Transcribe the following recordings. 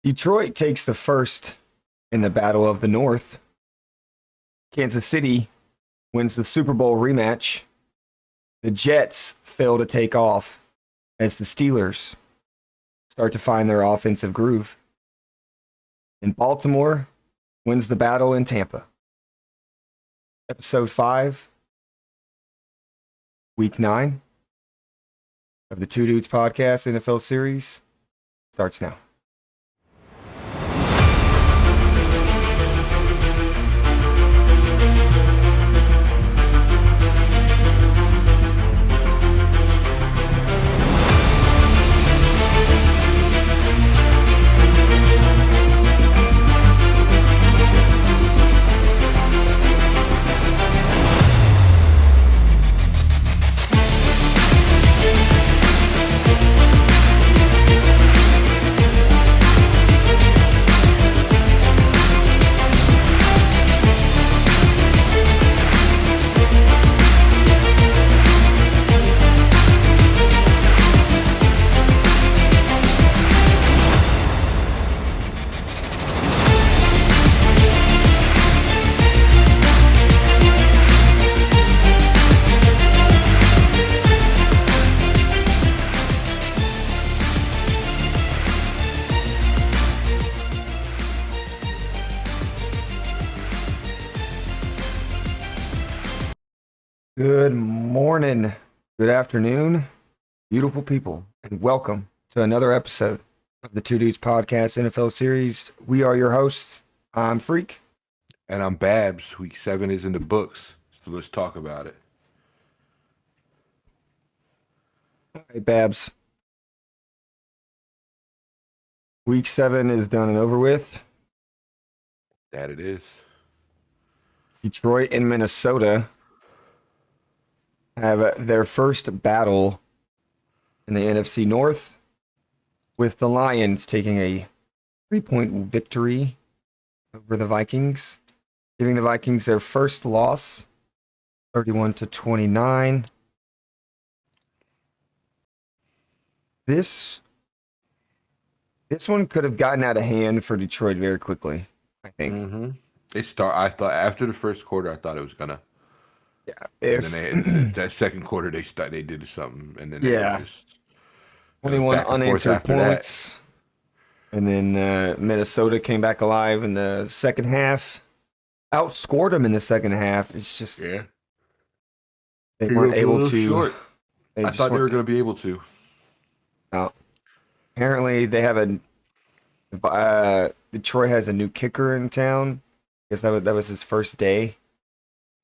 Detroit takes the first in the Battle of the North. Kansas City wins the Super Bowl rematch. The Jets fail to take off as the Steelers start to find their offensive groove. And Baltimore wins the battle in Tampa. Episode 5, Week 9 of the Two Dudes Podcast NFL series starts now. Good morning, good afternoon, beautiful people, and welcome to another episode of the Two Dudes Podcast NFL series. We are your hosts. I'm Freak. And I'm Babs. Week 7 is in the books, so let's talk about it. All right, Babs. Week 7 is done and over with. That it is. Detroit and Minnesota have their first battle in the NFC North, with the Lions taking a 3-point victory over the Vikings, giving the Vikings their first loss, 31-29. This one could have gotten out of hand for Detroit very quickly, I think. Mm-hmm. I thought after the first quarter, I thought it was gonna. Yeah, and then that second quarter they did something, and then just 21 unanswered points, and then Minnesota came back alive in the second half, outscored them in the second half. It's just they weren't able to. Short. I thought they were going to be able to. No. Apparently, they have Detroit has a new kicker in town. I guess that was his first day.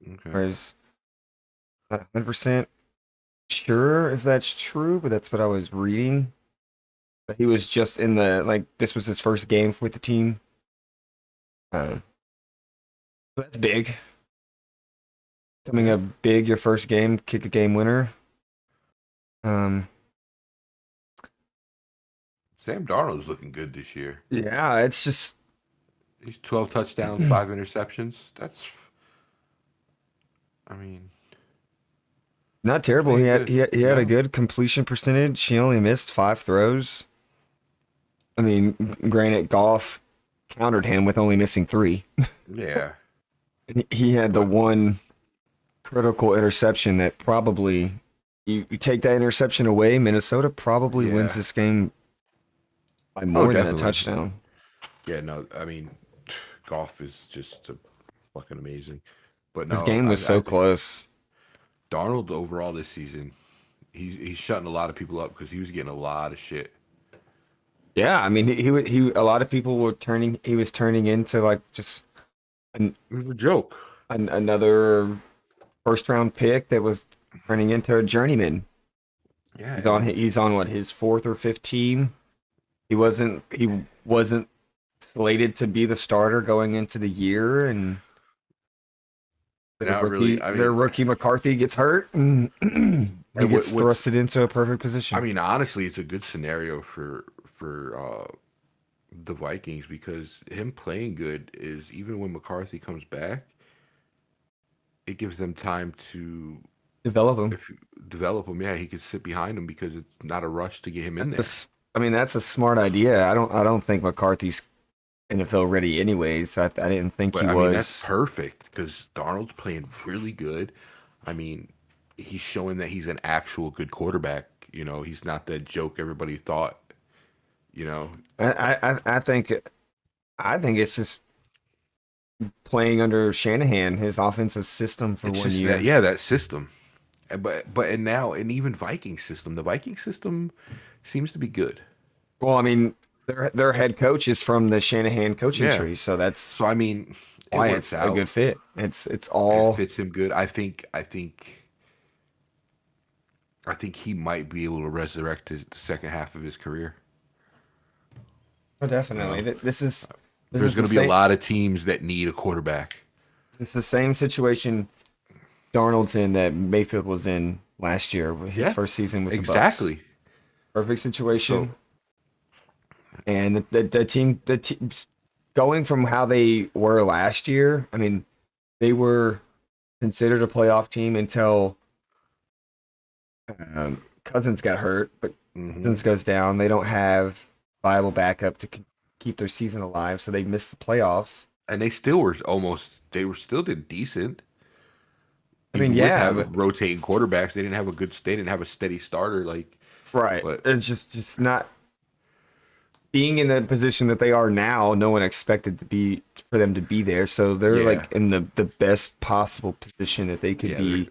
Okay. Whereas not 100% sure if that's true, but that's what I was reading. But he was just in this was his first game with the team. So that's big. Coming up big, your first game, kick a game winner. Sam Darnold's looking good this year. Yeah, it's just he's 12 touchdowns, 5 interceptions. Not terrible. He had a good completion percentage. He only missed 5 throws. I mean, granted, Goff countered him with only missing 3. Yeah. He had the one critical interception that probably you take that interception away, Minnesota probably wins this game by more than a touchdown. Yeah, no, I mean, Goff is just fucking amazing. But this game was so close. Darnold overall this season, he's shutting a lot of people up because he was getting a lot of shit. Yeah, I mean, he a lot of people were turning into like just It was a joke. Another first round pick that was turning into a journeyman. Yeah, he's on what, his 4th or 5th team. He wasn't slated to be the starter going into the year, and their rookie McCarthy gets hurt and he gets thrusted into a perfect position. I mean, honestly, it's a good scenario for the Vikings because him playing good is, even when McCarthy comes back, it gives them time to develop him. Yeah, he could sit behind him because it's not a rush to get him in there. I mean, that's a smart idea. I don't think McCarthy's NFL ready anyways. I didn't think he But I mean, that's was. perfect because Darnold's playing really good. I mean, he's showing that he's an actual good quarterback. He's not that joke everybody thought. You know, I think it's just playing under Shanahan, his offensive system for it's one just that, year. yeah, that system. And now, and even Viking system, the Viking system seems to be good. Well, I mean, their head coach is from the Shanahan coaching Yeah. tree, so that's So I mean, it why works it's a out. good fit. It's It all fits him good. I think he might be able to resurrect the second half of his career. oh, You definitely. know, This there's is going the to be a same. lot of teams that need a quarterback. It's the same situation Darnold's in that Mayfield was in last year, with his Yeah, first season with the Bucks. exactly. Perfect So situation, and the team going from how they were last year. I mean, they were considered a playoff team until Cousins got hurt, but hmm Cousins goes down. They don't have viable backup to keep their season alive, so they missed the playoffs. and they still did decent. I mean, Even with yeah, but having rotating quarterbacks, they didn't have a steady starter. right. But It's just not being in the position that they are now. No one expected to be for them to be there, so they're yeah, like in the best possible position that they could yeah, they're be.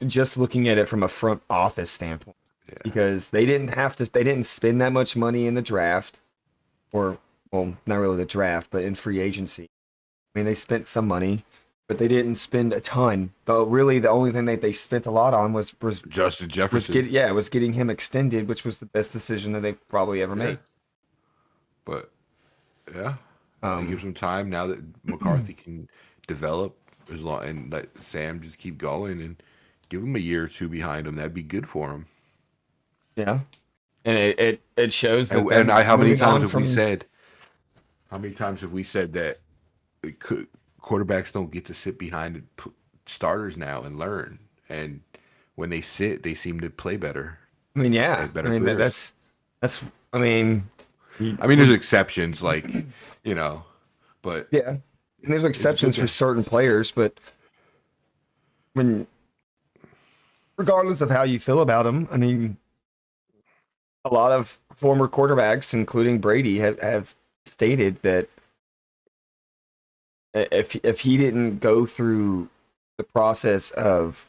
Just looking at it from a front office standpoint, yeah, because they didn't spend that much money in the draft, or well, not really the draft, but in free agency. I mean, they spent some money, but they didn't spend a ton. But really, the only thing that they spent a lot on Justin Jefferson. was getting him extended, which was the best decision that they probably ever Yeah, made. but yeah, it gives Um, them time now that McCarthy can develop as long and let Sam just keep going and give him a year or two behind him. That'd be good for him. yeah, and it shows that And them how many moving times on have we from said? How many times have we said that quarterbacks don't get to sit behind starters now and learn? And when they sit, they seem to play better. I mean, They yeah, have I better mean careers. that's I mean, I mean, there's exceptions, you know, but yeah, and there's it's good exceptions for to. certain players, but when regardless of how you feel about them, I mean, a lot of former quarterbacks, including Brady, have stated that if he didn't go through the process of,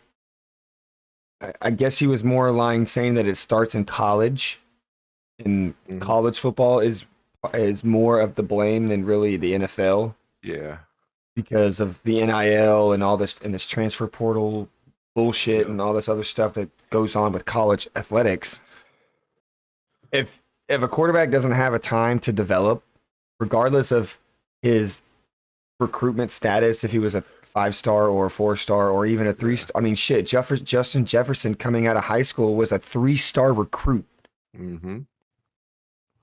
I guess he was more aligned saying that it starts in college, and Mhm. college football is more of the blame than really the NFL, Yeah. because of the NIL and all this and this transfer portal bullshit Yep. and all this other stuff that goes on with college athletics. If a quarterback doesn't have a time to develop, regardless of his recruitment status, if he was a 5 star or a 4 star or even a three Yeah. star, I mean, shit, Justin Jefferson coming out of high school was a 3 star recruit Mm-hmm.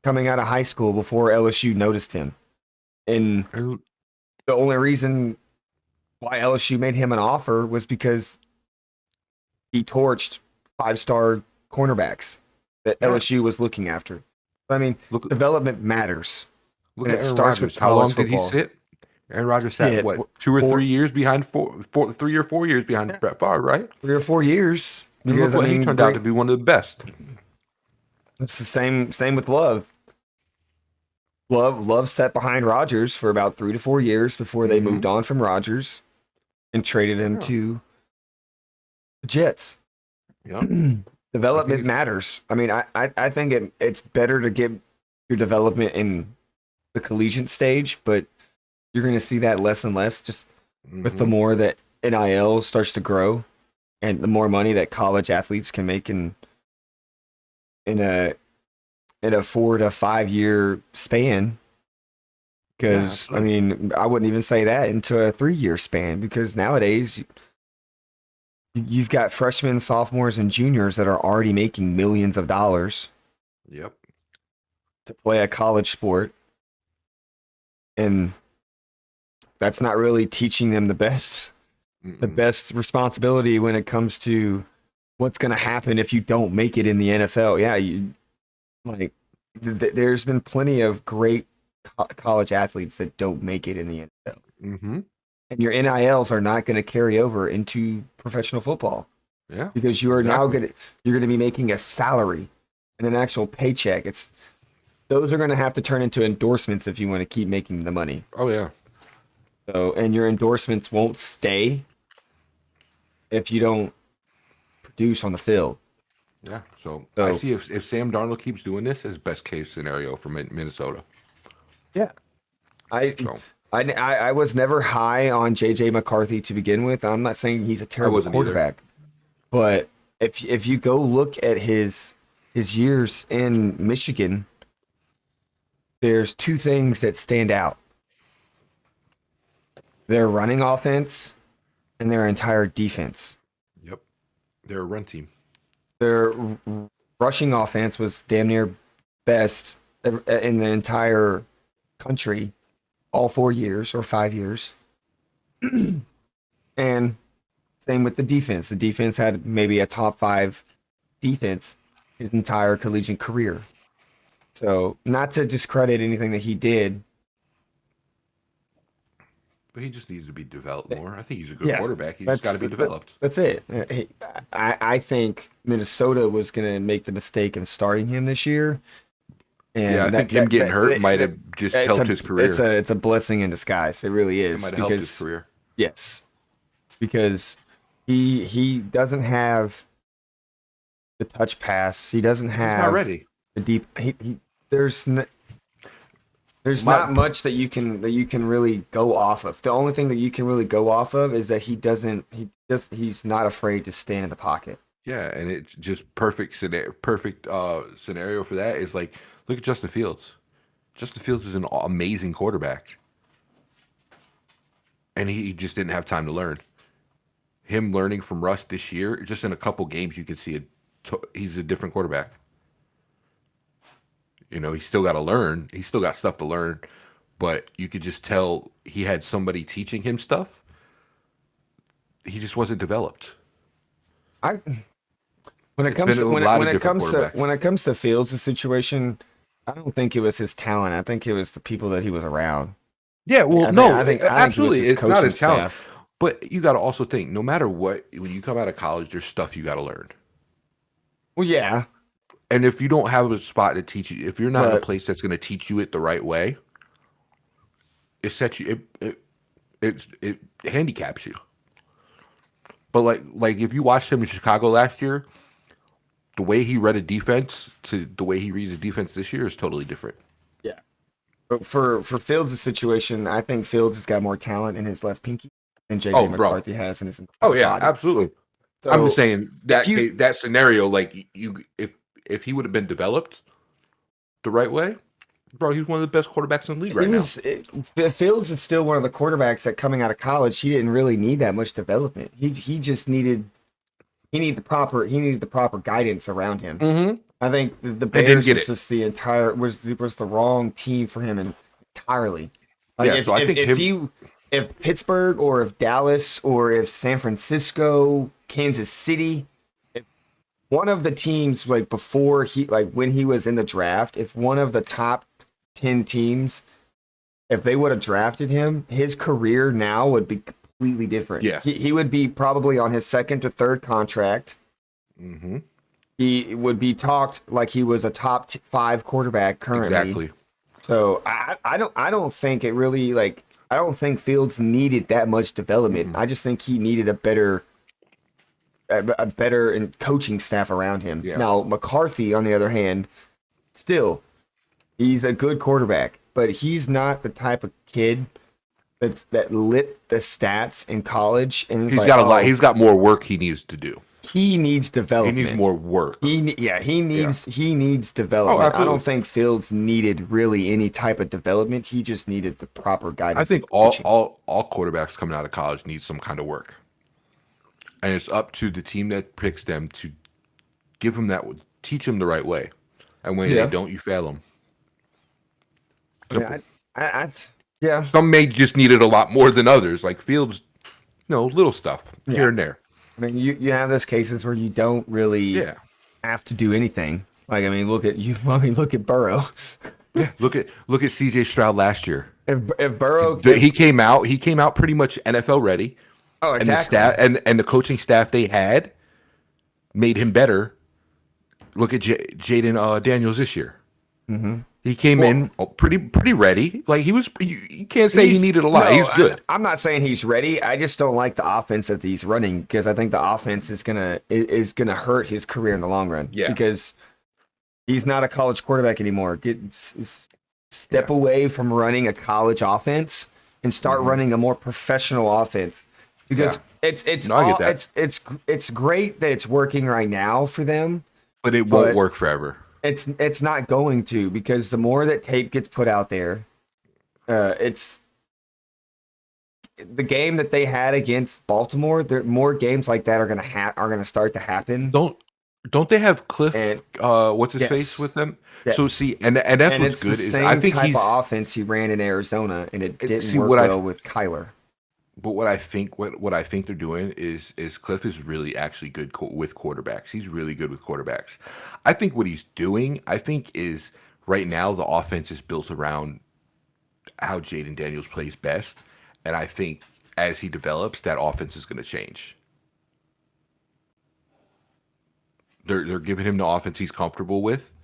coming out of high school before LSU noticed him. And And the only reason why LSU made him an offer was because he torched 5 star cornerbacks that yeah, LSU was looking after. I mean, look development matters, look and at it Aaron starts with Rodgers. How college long did he football. sit? Aaron Rodgers sat Shit, what, 2 or 3 years behind 3 or 4 years behind yeah, Brett Favre, right? 3 or 4 years. And look Because I what he mean, turned out to great. be one of the best. It's the same with Love. Love sat behind Rodgers for about 3 to 4 years before they moved Mm-hmm. on from Rodgers and traded him Yeah. to the Jets. Yep. I think Development it's matters. I mean, I think it's better to get your development in the collegiate stage, but you're going to see that less and less just with the mm-hmm. more that NIL starts to grow and the more money that college athletes can make in a 4 to 5 year span. Yeah, Because I absolutely. mean, I wouldn't even say that into a 3 year span, because nowadays you've got freshmen, sophomores, and juniors that are already making millions of dollars Yep. to play a college sport, and that's not really teaching them the Mm-mm. best responsibility when it comes to what's going to happen if you don't make it in the NFL. Yeah, Like, there's been plenty of great college athletes that don't make it in the NFL. Mm-hmm. And your NILs are not going to carry over into professional football Yeah, because you are now exactly. you're going to be making a salary and an actual paycheck. Those are going to have to turn into endorsements if you want to keep making the money. Oh yeah. So, and your endorsements won't stay if you don't produce on the field. Yeah. So I So, see if Sam Darnold keeps doing this, as best case scenario for Minnesota. yeah, I, So I was never high on JJ McCarthy to begin with. I'm not saying he's a I terrible wasn't either. quarterback, but if you go look at his years in Michigan, there's two things that stand out: their running offense and their entire defense. Yep. They're a run team. Their rushing offense was damn near best in the entire country, all 4 years or 5 years. And same with the defense. The defense had maybe a top five defense his entire collegiate career. So, not to discredit anything that he did. But he just needs to be developed more. I think he's a good Yeah, quarterback. He's just got to be developed. that's it. I think Minnesota was going to make the mistake of starting him this year, Yeah, I and think him getting hurt might that have just it's helped his career. it's a blessing in disguise. It really It is might have helped his because career. yes, because he doesn't have the touch pass. He doesn't He's not have ready. the deep. There's there's My not much that you can really go off of. The only thing that you can really go off of is that he's not afraid to stand in the pocket. Yeah, and it's just perfect scenario for that is like look at Justin Fields. Justin Fields is an amazing quarterback, and he just didn't have time to learn. Him learning from Russ this year, just in a couple games, you can see he's a different quarterback. You know, he's still got to learn. He's still got stuff to learn, but you could just tell he had somebody teaching him stuff. He just wasn't developed. I when it It's been comes a to lot of different quarterbacks. when it comes to Fields' situation, I don't think it was his talent. I think it was the people that he was around. Yeah, well, no, I think it was absolutely, his it's not coaching his talent. staff. But you got to also think, no matter what, when you come out of college, there's stuff you got to learn. Well, yeah, And if you don't have a spot to teach you, if you're not in a but place that's going to teach you it the right way, it sets you, it handicaps you. But like if you watched him in Chicago last year, the way he read a defense to the way he reads a defense this year is totally different. yeah, but for Fields' situation, I think Fields has got more talent in his left pinky than Oh, JJ bro. McCarthy has in his Oh entire yeah, body. absolutely. I'm just So saying if that you that scenario, like if he would have been developed the right way, bro, he's one of the best quarterbacks in the league he right now. Fields is still one of the quarterbacks that coming out of college, he didn't really need that much development. He just needed he needed the proper guidance around him. Mm-hmm. I think the And didn't Bears get was it. just was the wrong team for him entirely. Like Yeah, so I think him. if Pittsburgh or if Dallas or if San Francisco, Kansas City, if one of the teams like before he like when he was in the draft, if one of the top 10 teams, if they would have drafted him, his career now would be completely different. Yeah. He would be probably on his second or third contract. Mm-hmm. He would be talked like he was a top five quarterback currently. Exactly. So I don't think it really like I don't think Fields needed that much development. Mm-hmm. I just think he needed a better and coaching staff around him. Yeah. Now McCarthy, on the other hand, still he's a good quarterback, but he's not the type of kid that lit the stats in college and it's He's like, got a lot. oh, He's got more work he needs to do. he needs He development. needs more work. He needs development. I absolutely. don't think Fields needed really any type of development. He just needed the proper guidance. I think and coaching. all quarterbacks coming out of college need some kind of work, and it's up to the team that picks them to give them that, teach them the right way, and when Yeah. they don't, you fail them. I mean, yeah, Some may just need it a lot more than others, like Fields. Little stuff here and there. I mean, you have those cases where you don't really Yeah, have to do anything. Like, I mean, look at you. I mean, look at Burrow. Yeah, look at CJ Stroud last year. If Burrow, He came out pretty much NFL ready, oh, and the exactly. staff and the coaching staff they had made him better. Look at Jaden Daniels this year. Mm-hmm. He came in pretty ready. Like he was. You can't say he needed a lot. No, He's good. I'm not saying he's ready. I just don't like the offense that he's running because I think the offense is gonna hurt his career in the long run. Yeah. Because he's not a college quarterback anymore. Step away from running a college offense and start running a more professional offense. Because I get that. it's great that it's working right now for them, But it won't work forever. It's not going to, because the more that tape gets put out there, it's the game that they had against Baltimore. More games like that are gonna start to happen. Don't they have Cliff? And- What's his yes. face with them? Yes. So see, and that's And what's it's good the is same I think type he's. of offense he ran in Arizona, and it didn't see, work what I- well with Kyler. But what I think they're doing is Cliff is really actually good with quarterbacks. He's really good with quarterbacks. I think what he's doing, is right now the offense is built around how Jaden Daniels plays best, and I think as he develops, that offense is going to change. They're giving him the offense he's comfortable with,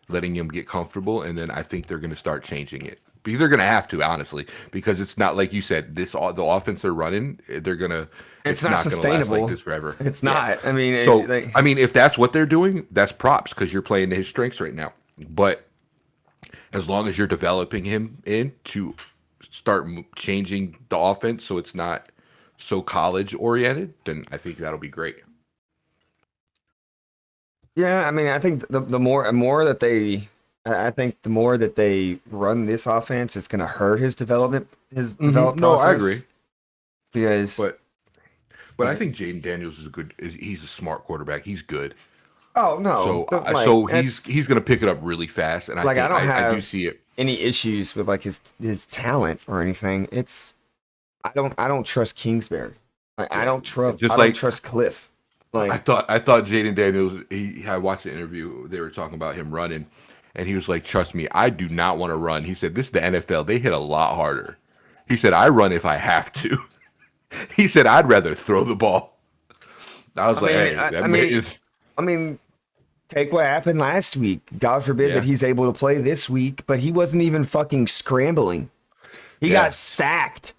letting him get comfortable, and then I think they're going to start changing it. But they're going to have to, honestly, because it's not like you said. The offense they're running, they're gonna. It's not gonna last sustainable. like this forever. It's not. I mean, if that's what they're doing, that's props because you're playing to his strengths right now. But as long as you're developing him to start changing the offense so it's not so college oriented, then I think that'll be great. yeah. I mean, I think the more that they. I think the more that they run this offense, it's going to hurt his development. Development No, process. I agree. Because, but I think Jaden Daniels he's a smart quarterback. He's good. oh no, So he's going to pick it up really fast, and I do see it. Any issues with like his talent or anything. I don't trust Kingsbury. I don't trust Cliff. Like I thought Jaden Daniels. I watched the interview. They were talking about him running. And he was like, trust me, I do not want to run. He said, this is the NFL. They hit a lot harder. He said, I run if I have to. He said, I'd rather throw the ball. I mean, take what happened last week. God forbid that he's able to play this week, but he wasn't even fucking scrambling. He got sacked,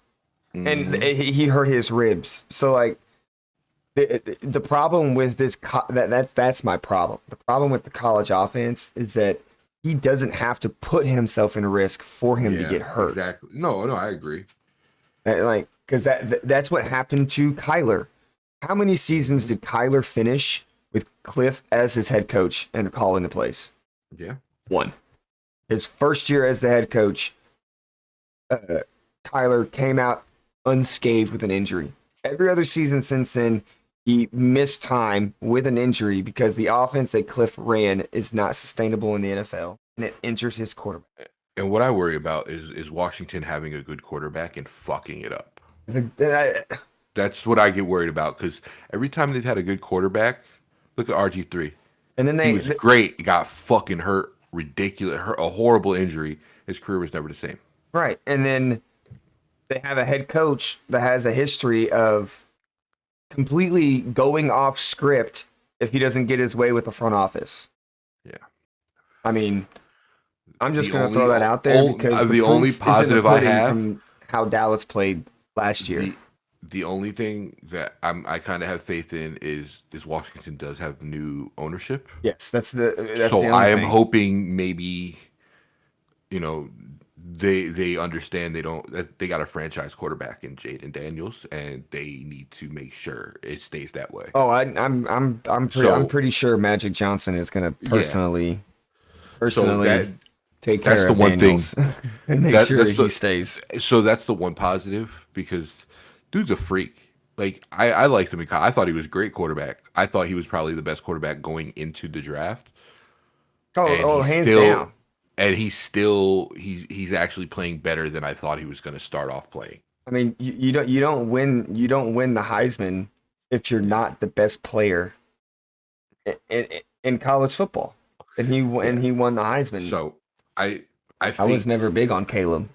and he hurt his ribs. So, like, the problem with this, that's my problem. The problem with the college offense is that he doesn't have to put himself in risk for him to get hurt. Exactly. No, I agree. Like, because that's what happened to Kyler. How many seasons did Kyler finish with Cliff as his head coach and calling the plays? Yeah. 1. His first year as the head coach, Kyler came out unscathed with an injury. Every other season since then, he missed time with an injury because the offense that Cliff ran is not sustainable in the NFL, and it injures his quarterback. And what I worry about is Washington having a good quarterback and fucking it up. That's what I get worried about because every time they've had a good quarterback, look at RG3. And then he was great. He got fucking hurt, ridiculous, a horrible injury. His career was never the same. Right, and then they have a head coach that has a history of completely going off script if he doesn't get his way with the front office. Yeah. I mean, I'm just going to throw that out there because the only positive I have from how Dallas played last year. The only thing that I kind of have faith in is Washington does have new ownership. Yes, that's the I am hoping maybe, they understand that they got a franchise quarterback in Jaden Daniels, and they need to make sure it stays that way. Oh, I'm pretty sure Magic Johnson is going to personally take care of Daniels and make sure he stays. So that's the one positive because dude's a freak. Like I liked him. I thought he was a great quarterback. I thought he was probably the best quarterback going into the draft. Hands down. And he's actually playing better than I thought he was going to start off playing. I mean, you don't win the Heisman if you're not the best player in college football. and he won the Heisman. So I I was think never big on Caleb.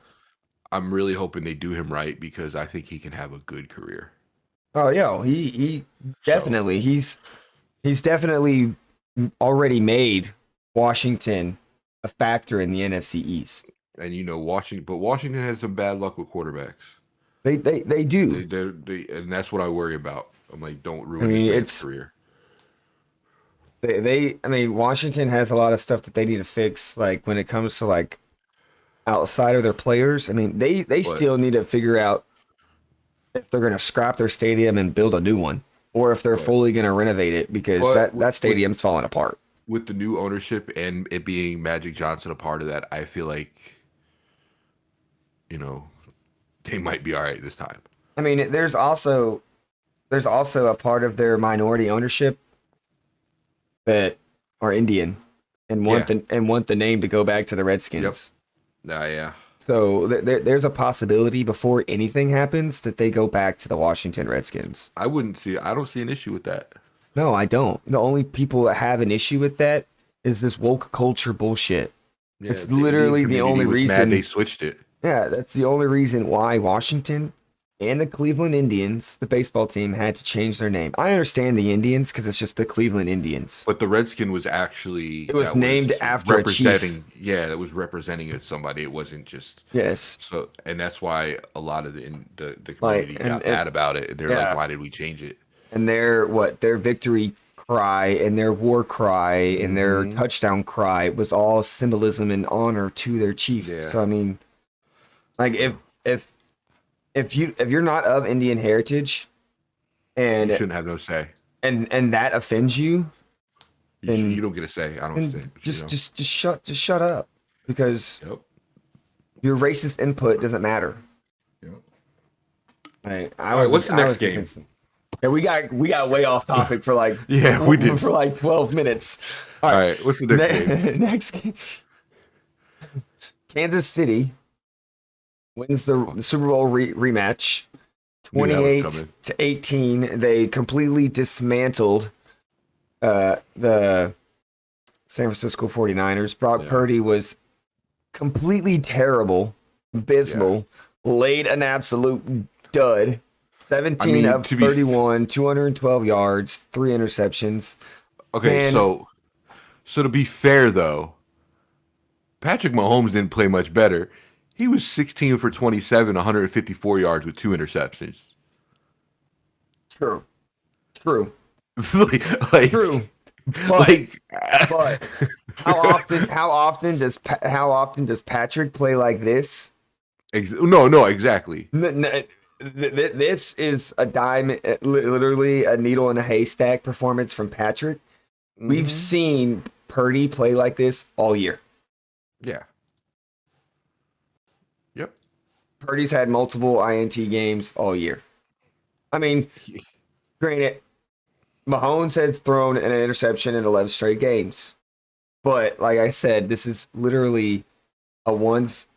I'm really hoping they do him right because I think he can have a good career. Oh yeah, he So, definitely he's definitely already made Washington a factor in the NFC East. and Washington has some bad luck with quarterbacks. They do. And that's what I worry about. I'm like, don't I ruin this mean, man's it's career. I mean, Washington has a lot of stuff that they need to fix. Like when it comes to like outside of their players. I mean, they But still need to figure out if they're going to scrap their stadium and build a new one, or if they're but fully going to renovate it because but that stadium's falling apart. with the new ownership and it being Magic Johnson a part of that, I feel like you know they might be all right this time. I mean, there's also a part of their minority ownership that are Indian and Yeah. want the name to go back to the Yep. Redskins. Yeah. So there's a possibility before anything happens that they go back to the Washington Redskins. I don't see an issue with that. No, I don't. The only people that have an issue with that is this woke culture bullshit. Yeah, It's the Indian literally the community only was reason. mad they switched it. Yeah, that's the only reason why Washington and the Cleveland Indians, the baseball team, had to change their name. I understand the Indians because it's just the Cleveland Indians. But the Redskin was actually It was named after a chief. Yeah, that was representing as somebody. It wasn't just Yes. so, and that's why a lot of the Like, community and- got mad about it. They're yeah. like, "Why did we change it?" And their victory cry and their war cry and their touchdown cry was all symbolism and honor to their chief. Yeah. So I mean, like if you're not of Indian heritage and You shouldn't have no say. and that offends you, then You don't get a say. I don't then say. just shut up because Yep. your racist input doesn't matter. Yep. I All right, what's the next game? Yeah, we got way off topic for like Yeah, we did. for like 12 minutes. All right, what's the next game? Next game. Kansas City wins the Super Bowl rematch. Knew that was 28 coming. to 18. They completely dismantled the San Francisco 49ers. Brock Purdy was completely terrible, abysmal, laid an absolute dud. 17 of 31, 212 yards, 3 interceptions. Okay, Man. so to be fair though, Patrick Mahomes didn't play much better. He was 16 for 27, 154 yards with 2 interceptions. True. like, True. But how often does Patrick play like this? No, exactly. This is a literally a needle in a haystack performance from Patrick. We've seen Purdy play like this all year. Yeah. Yep. Purdy's had multiple INT games all year. I mean, granted, Mahomes has thrown an interception in 11 straight games. But like I said, this is literally a once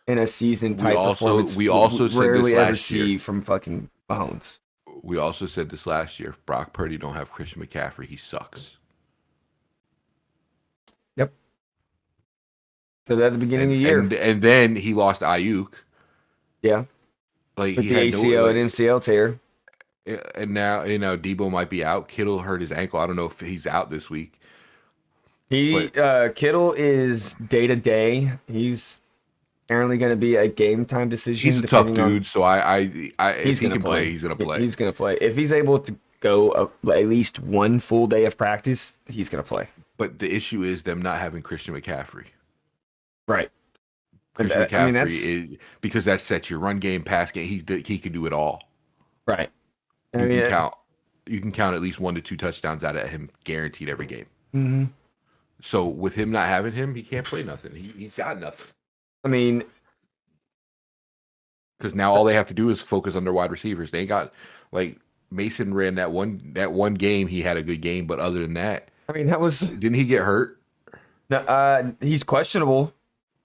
in a season type performance. We also said rarely this ever last see year. from fucking Mahomes. We also said this last year. If Brock Purdy don't have Christian McCaffrey, he sucks. Yep. So at the beginning of the year. And then he lost Ayuk. Yeah. Like With he the had ACL and MCL tear. And now, Debo might be out. Kittle hurt his ankle. I don't know if he's out this week. Kittle is day to day. He's apparently going to be a game time decision. He's a tough dude, so if he can play, he's going to play. He's going to play. If he's able to go at least one full day of practice, he's going to play. But the issue is them not having Christian McCaffrey. Right. Christian McCaffrey is because that sets your run game, pass game. He can do it all. Right. You can count at least 1 to 2 touchdowns out of him guaranteed every game. Mm-hmm. So with him not having him, he can't play nothing. He's got nothing. I mean, because now all they have to do is focus on their wide receivers. They ain't got like Mason ran that one game. He had a good game, but other than that, I mean didn't he get hurt? He's questionable.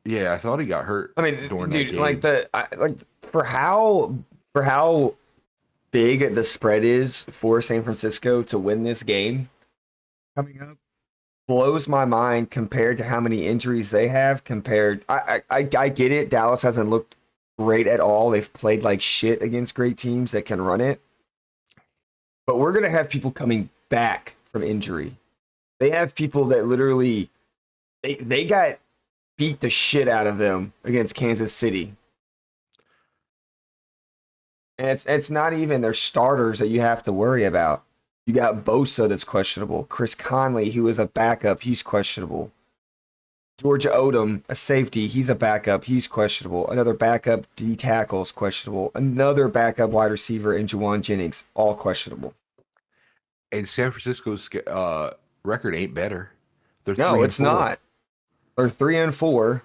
Yeah, I thought he got hurt. I mean, during dude, that game. for how big the spread is for San Francisco to win this game coming up. blows my mind compared to how many injuries they have. I get it. Dallas hasn't looked great at all. They've played like shit against great teams that can run it. But we're gonna have people coming back from injury. They have people that literally they got beat the shit out of them against Kansas City. And it's not even their starters that you have to worry about. You got Bosa that's questionable. Chris Conley, who is a backup, he's questionable. Georgia Odom, a safety, he's a backup, he's questionable. Another backup D tackle is questionable. Another backup wide receiver in Juwan Jennings, all questionable. And San Francisco's record ain't better. They're No, it's not. They're 3-4.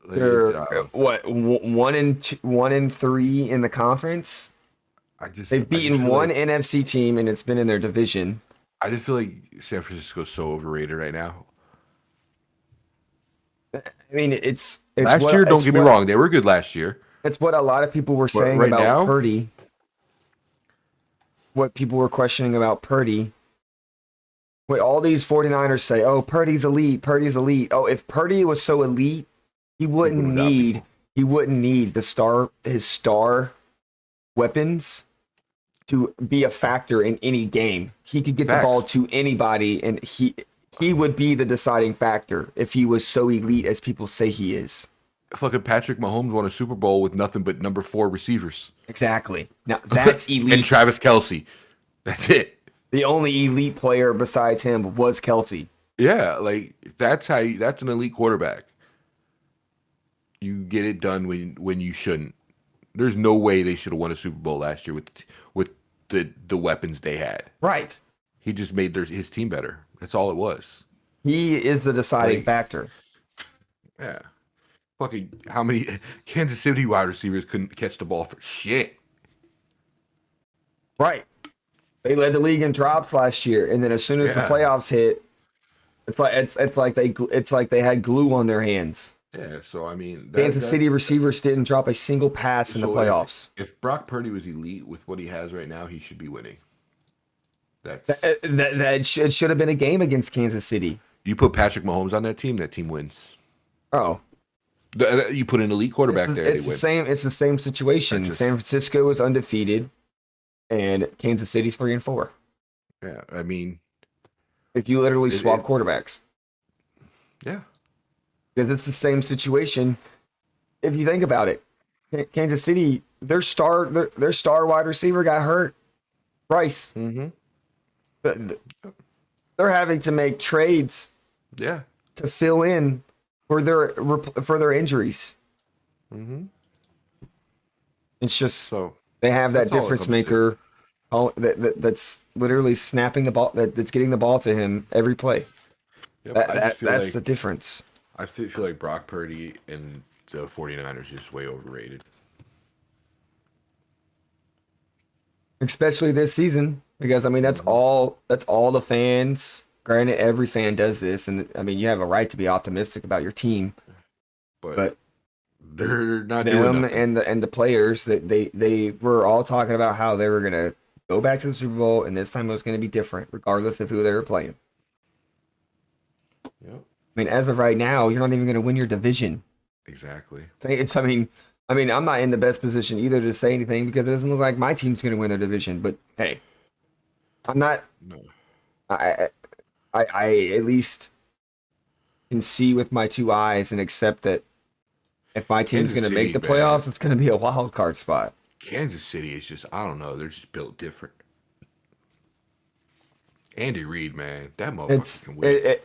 They're what 1-3 in the conference. They've beaten one NFC team, and it's been in their division. I just feel like San Francisco's so overrated right now. I mean, it's last year. Don't get me wrong; they were good last year. It's what a lot of people were saying right about now, Purdy. What people were questioning about Purdy. What all these 49ers say, oh, Purdy's elite, Purdy's elite. Oh, if Purdy was so elite, he wouldn't need his star weapons to be a factor in any game. He could get the ball to anybody, and he would be the deciding factor if he was so elite as people say he is. Fucking Patrick Mahomes won a Super Bowl with nothing but number 4 receivers. Exactly. Now that's elite. And Travis Kelce. That's it. The only elite player besides him was Kelce. Yeah, like that's an elite quarterback. You get it done when you shouldn't. There's no way they should have won a Super Bowl last year with the weapons they had. Right. He just made his team better. That's all it was. He is the deciding factor. Yeah. Fucking how many Kansas City wide receivers couldn't catch the ball for shit? Right. They led the league in drops last year, and then as soon as the playoffs hit, it's like they had glue on their hands. Yeah, so I mean, Kansas City receivers didn't drop a single pass in the playoffs. If Brock Purdy was elite with what he has right now, he should be winning. It should have been a game against Kansas City. You put Patrick Mahomes on that team wins. Oh, you put an elite quarterback there. It's the same situation. San Francisco is undefeated, and Kansas City's 3-4. Yeah, I mean, if you literally swap quarterbacks. Yeah, because it's the same situation. If you think about it, Kansas City, their star wide receiver got hurt. Bryce. Mm-hmm. They're having to make trades. Yeah. To fill in for their injuries. Mm-hmm. It's just they have that difference maker that's literally snapping the ball, that's getting the ball to him every play. Yep, that's the difference. I feel like Brock Purdy and the 49ers are just way overrated. Especially this season, because I mean that's all the fans. Granted, every fan does this, and I mean you have a right to be optimistic about your team, but they're not doing nothing. and the players that they were all talking about how they were gonna go back to the Super Bowl, and this time it was gonna be different, regardless of who they were playing. Yep. I mean, as of right now, you're not even gonna win your division. Exactly. I mean, I'm not in the best position either to say anything because it doesn't look like my team's gonna win their division. But hey, I'm not. No. I at least can see with my two eyes and accept that if my team's going to make the playoffs, it's going to be a wild card spot. Kansas City is just, I don't know, they're just built different. Andy Reid, man, that motherfucker can win.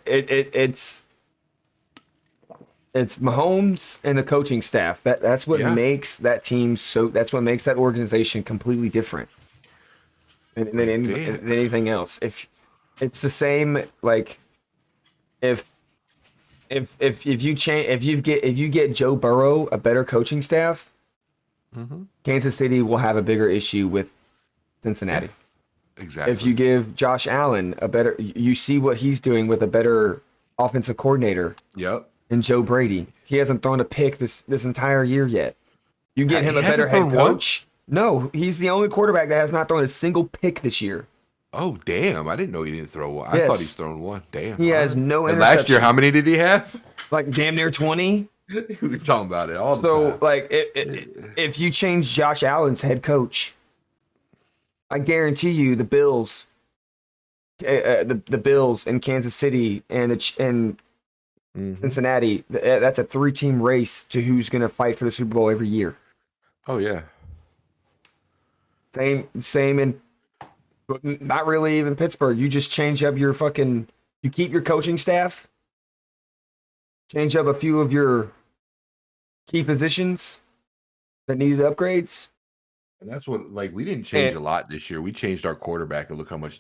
It's Mahomes and the coaching staff. That's what makes that team that's what makes that organization completely different than anything else. If it's the same, like if you get Joe Burrow a better coaching staff, Kansas City will have a bigger issue with Cincinnati. Yeah, exactly. If you give Josh Allen you see what he's doing with a better offensive coordinator. Yep. And Joe Brady, he hasn't thrown a pick this entire year yet. You get him a better head coach. No, he's the only quarterback that has not thrown a single pick this year. Oh, damn. I didn't know he didn't throw one. I thought he's Yes. thrown one. Damn. He All has right. no And last year, how interception. many did he have? Like damn near 20. We were talking about it all the So time. like if you change Josh Allen's head coach, I guarantee you the Bills, the Bills in Kansas City and Mm-hmm. Cincinnati, that's a 3-team race to who's going to fight for the Super Bowl every year. Oh, yeah. Same in, but not really even Pittsburgh. You just change up your you keep your coaching staff, change up a few of your key positions that needed upgrades. And that's what, like, we didn't change And a lot this year. We changed our quarterback and look how much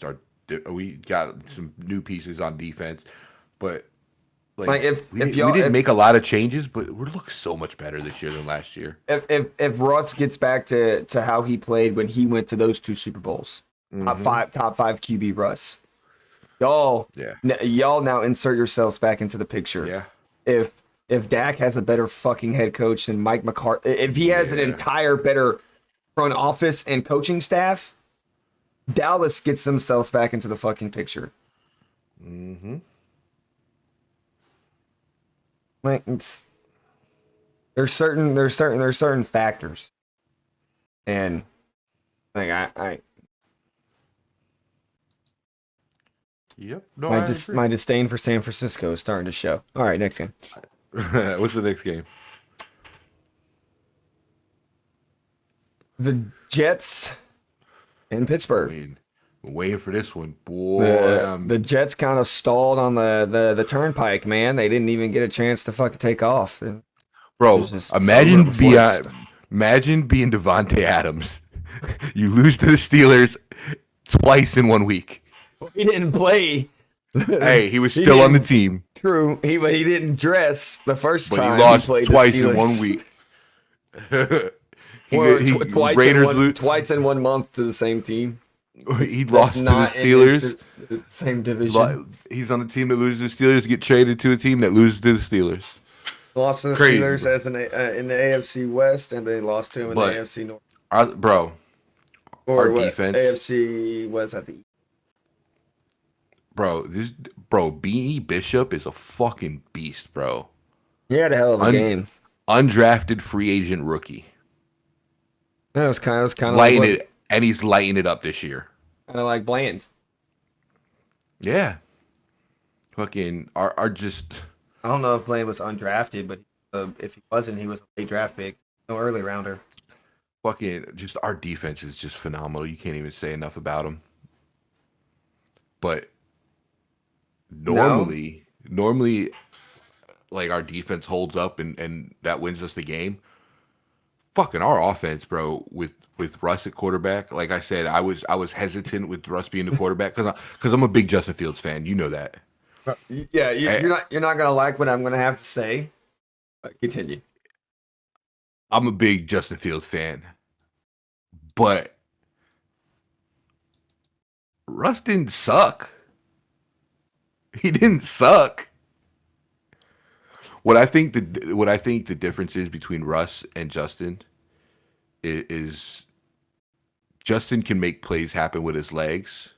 we got some new pieces on defense. But, like like, we didn't make a lot of changes, but we look so much better this year than last year. if Russ gets back to how he played when he went to those 2 Super Bowls, Mm-hmm. top five QB Russ, y'all Yeah. y'all now insert yourselves back into the picture. Yeah. If Dak has a better fucking head coach than Mike McCarthy, if he has an Yeah. entire better front office and coaching staff, Dallas gets themselves back into the fucking picture. Mm-hmm. Like there's certain factors, and like I Yep. No, I agree. my disdain for San Francisco is starting to show. All right, next game. What's the next game? The Jets in Pittsburgh. Waiting for this one, boy. The Jets kind of stalled on the turnpike, man. They didn't even get a chance to fucking take off. It was Bro, just over imagine before it started. being Devontae Adams. You lose to the Steelers twice in 1 week. He didn't play. Hey, he was He still on the didn't- team, True, but he didn't dress the first but time he lost played twice the Steelers. in 1 week. Or Raiders twice in 1 month to the same team. he That's lost to the not in his Steelers. same division. He's on the team that loses to the Steelers, get traded to a team that loses to the Steelers. Lost to the Crazy, Steelers bro. as in the AFC West, and they lost to him in the But AFC North. bro, Or our what? defense, AFC was at the bro, Beanie Bishop is a fucking beast, bro. He had a hell of a game. Undrafted free agent rookie. It was kind of Lighting like it, and he's lighting it up this year. kind of like Bland. Yeah. Fucking are just I don't know if Bland was undrafted, but if he wasn't, he was a late draft pick, no early rounder. fucking just our defense is just phenomenal. You can't even say enough about them. But normally like our defense holds up and that wins us the game. Fucking our offense, bro, with Russ at quarterback. Like I said, I was hesitant with Russ being the quarterback because I'm a big Justin Fields fan. You know that. Yeah, I, you're not gonna like what I'm gonna have to say. But continue. I'm a big Justin Fields fan, but Russ didn't suck. He didn't suck. What I think the difference is between Russ and Justin is Justin can make plays happen with his legs.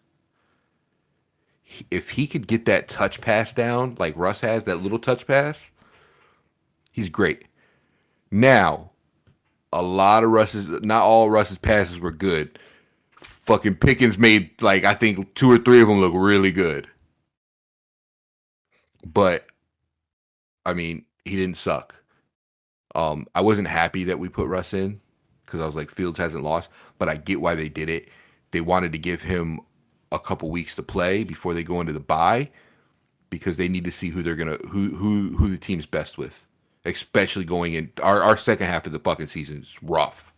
If he could get that touch pass down like Russ has, that little touch pass, he's great. Now, not all Russ's passes were good. Fucking Pickens made like I think 2 or 3 of them look really good. But I mean, he didn't suck. I wasn't happy that we put Russ in because I was like, Fields hasn't lost, but I get why they did it. They wanted to give him a couple weeks to play before they go into the bye because they need to see who the team's best with, especially going in. Our second half of the fucking season is rough,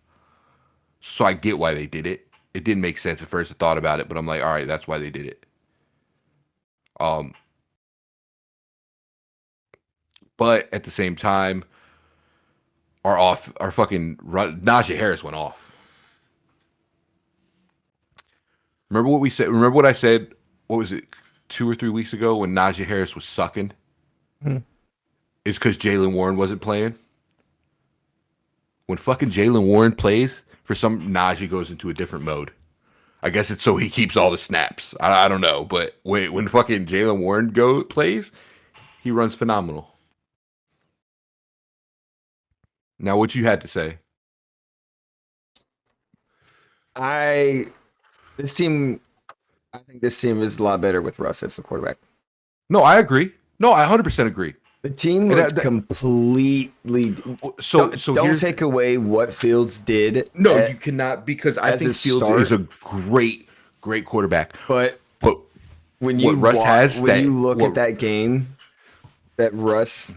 so I get why they did it. It didn't make sense at first. I thought about it, but I'm like, all right, that's why they did it. But at the same time, our fucking Najee Harris went off. Remember what we said? Remember what I said? What was it? 2 or 3 weeks ago when Najee Harris was sucking? It's because Jalen Warren wasn't playing. When fucking Jalen Warren plays, for some Najee goes into a different mode. I guess it's so he keeps all the snaps. I don't know, but when fucking Jalen Warren plays, he runs phenomenal. Now, what you had to say? This team, I think this team is a lot better with Russ as the quarterback. No, I agree. No, I 100% agree. The team looked completely. So don't take away what Fields did. No, you cannot, because I think Fields is a great quarterback. But when you look at that game that Russ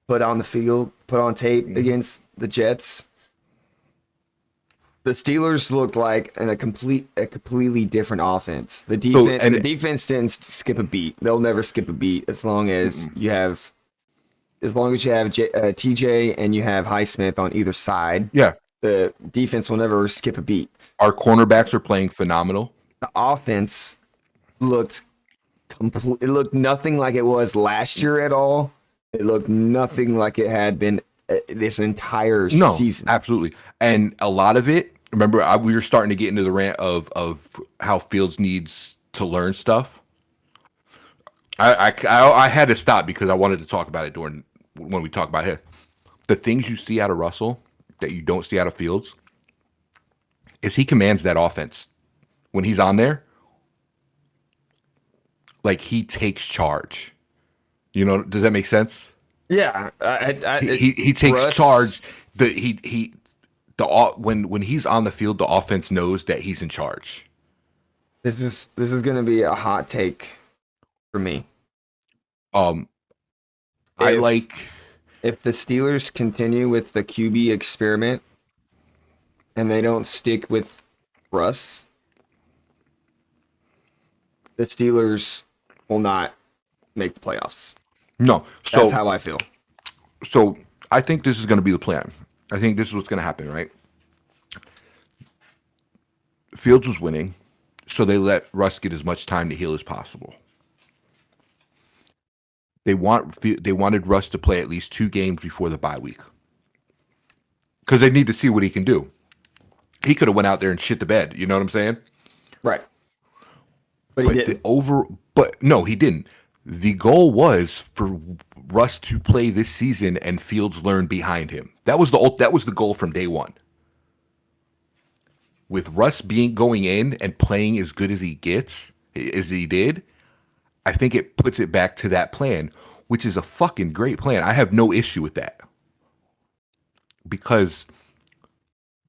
put on the field, put on tape against the Jets, the Steelers looked like a completely different offense. The defense didn't skip a beat. They'll never skip a beat as long as you have TJ and you have Highsmith on either side. Yeah, the defense will never skip a beat. Our cornerbacks are playing phenomenal. The offense looked it looked nothing like it was last year at all. It looked nothing like it had been this entire season. Absolutely. And a lot of it, remember, we were starting to get into the rant of how Fields needs to learn stuff. I had to stop because I wanted to talk about it when we talk about him. The things you see out of Russell that you don't see out of Fields is he commands that offense. When he's on there, like, he takes charge. You know, does that make sense? Yeah, he takes charge. When he's on the field, the offense knows that he's in charge. This is going to be a hot take for me. If the Steelers continue with the QB experiment and they don't stick with Russ, the Steelers will not make the playoffs. No, so that's how I feel. So I think this is going to be the plan. I think this is what's going to happen, right? Fields was winning, so they let Russ get as much time to heal as possible. They wanted Russ to play at least 2 games before the bye week because they need to see what he can do. He could have went out there and shit the bed. You know what I'm saying? Right. But he didn't. But no, he didn't. The goal was for Russ to play this season and Fields learn behind him. That was the goal from day one. With Russ going in and playing as good as he did, I think it puts it back to that plan, which is a fucking great plan. I have no issue with that because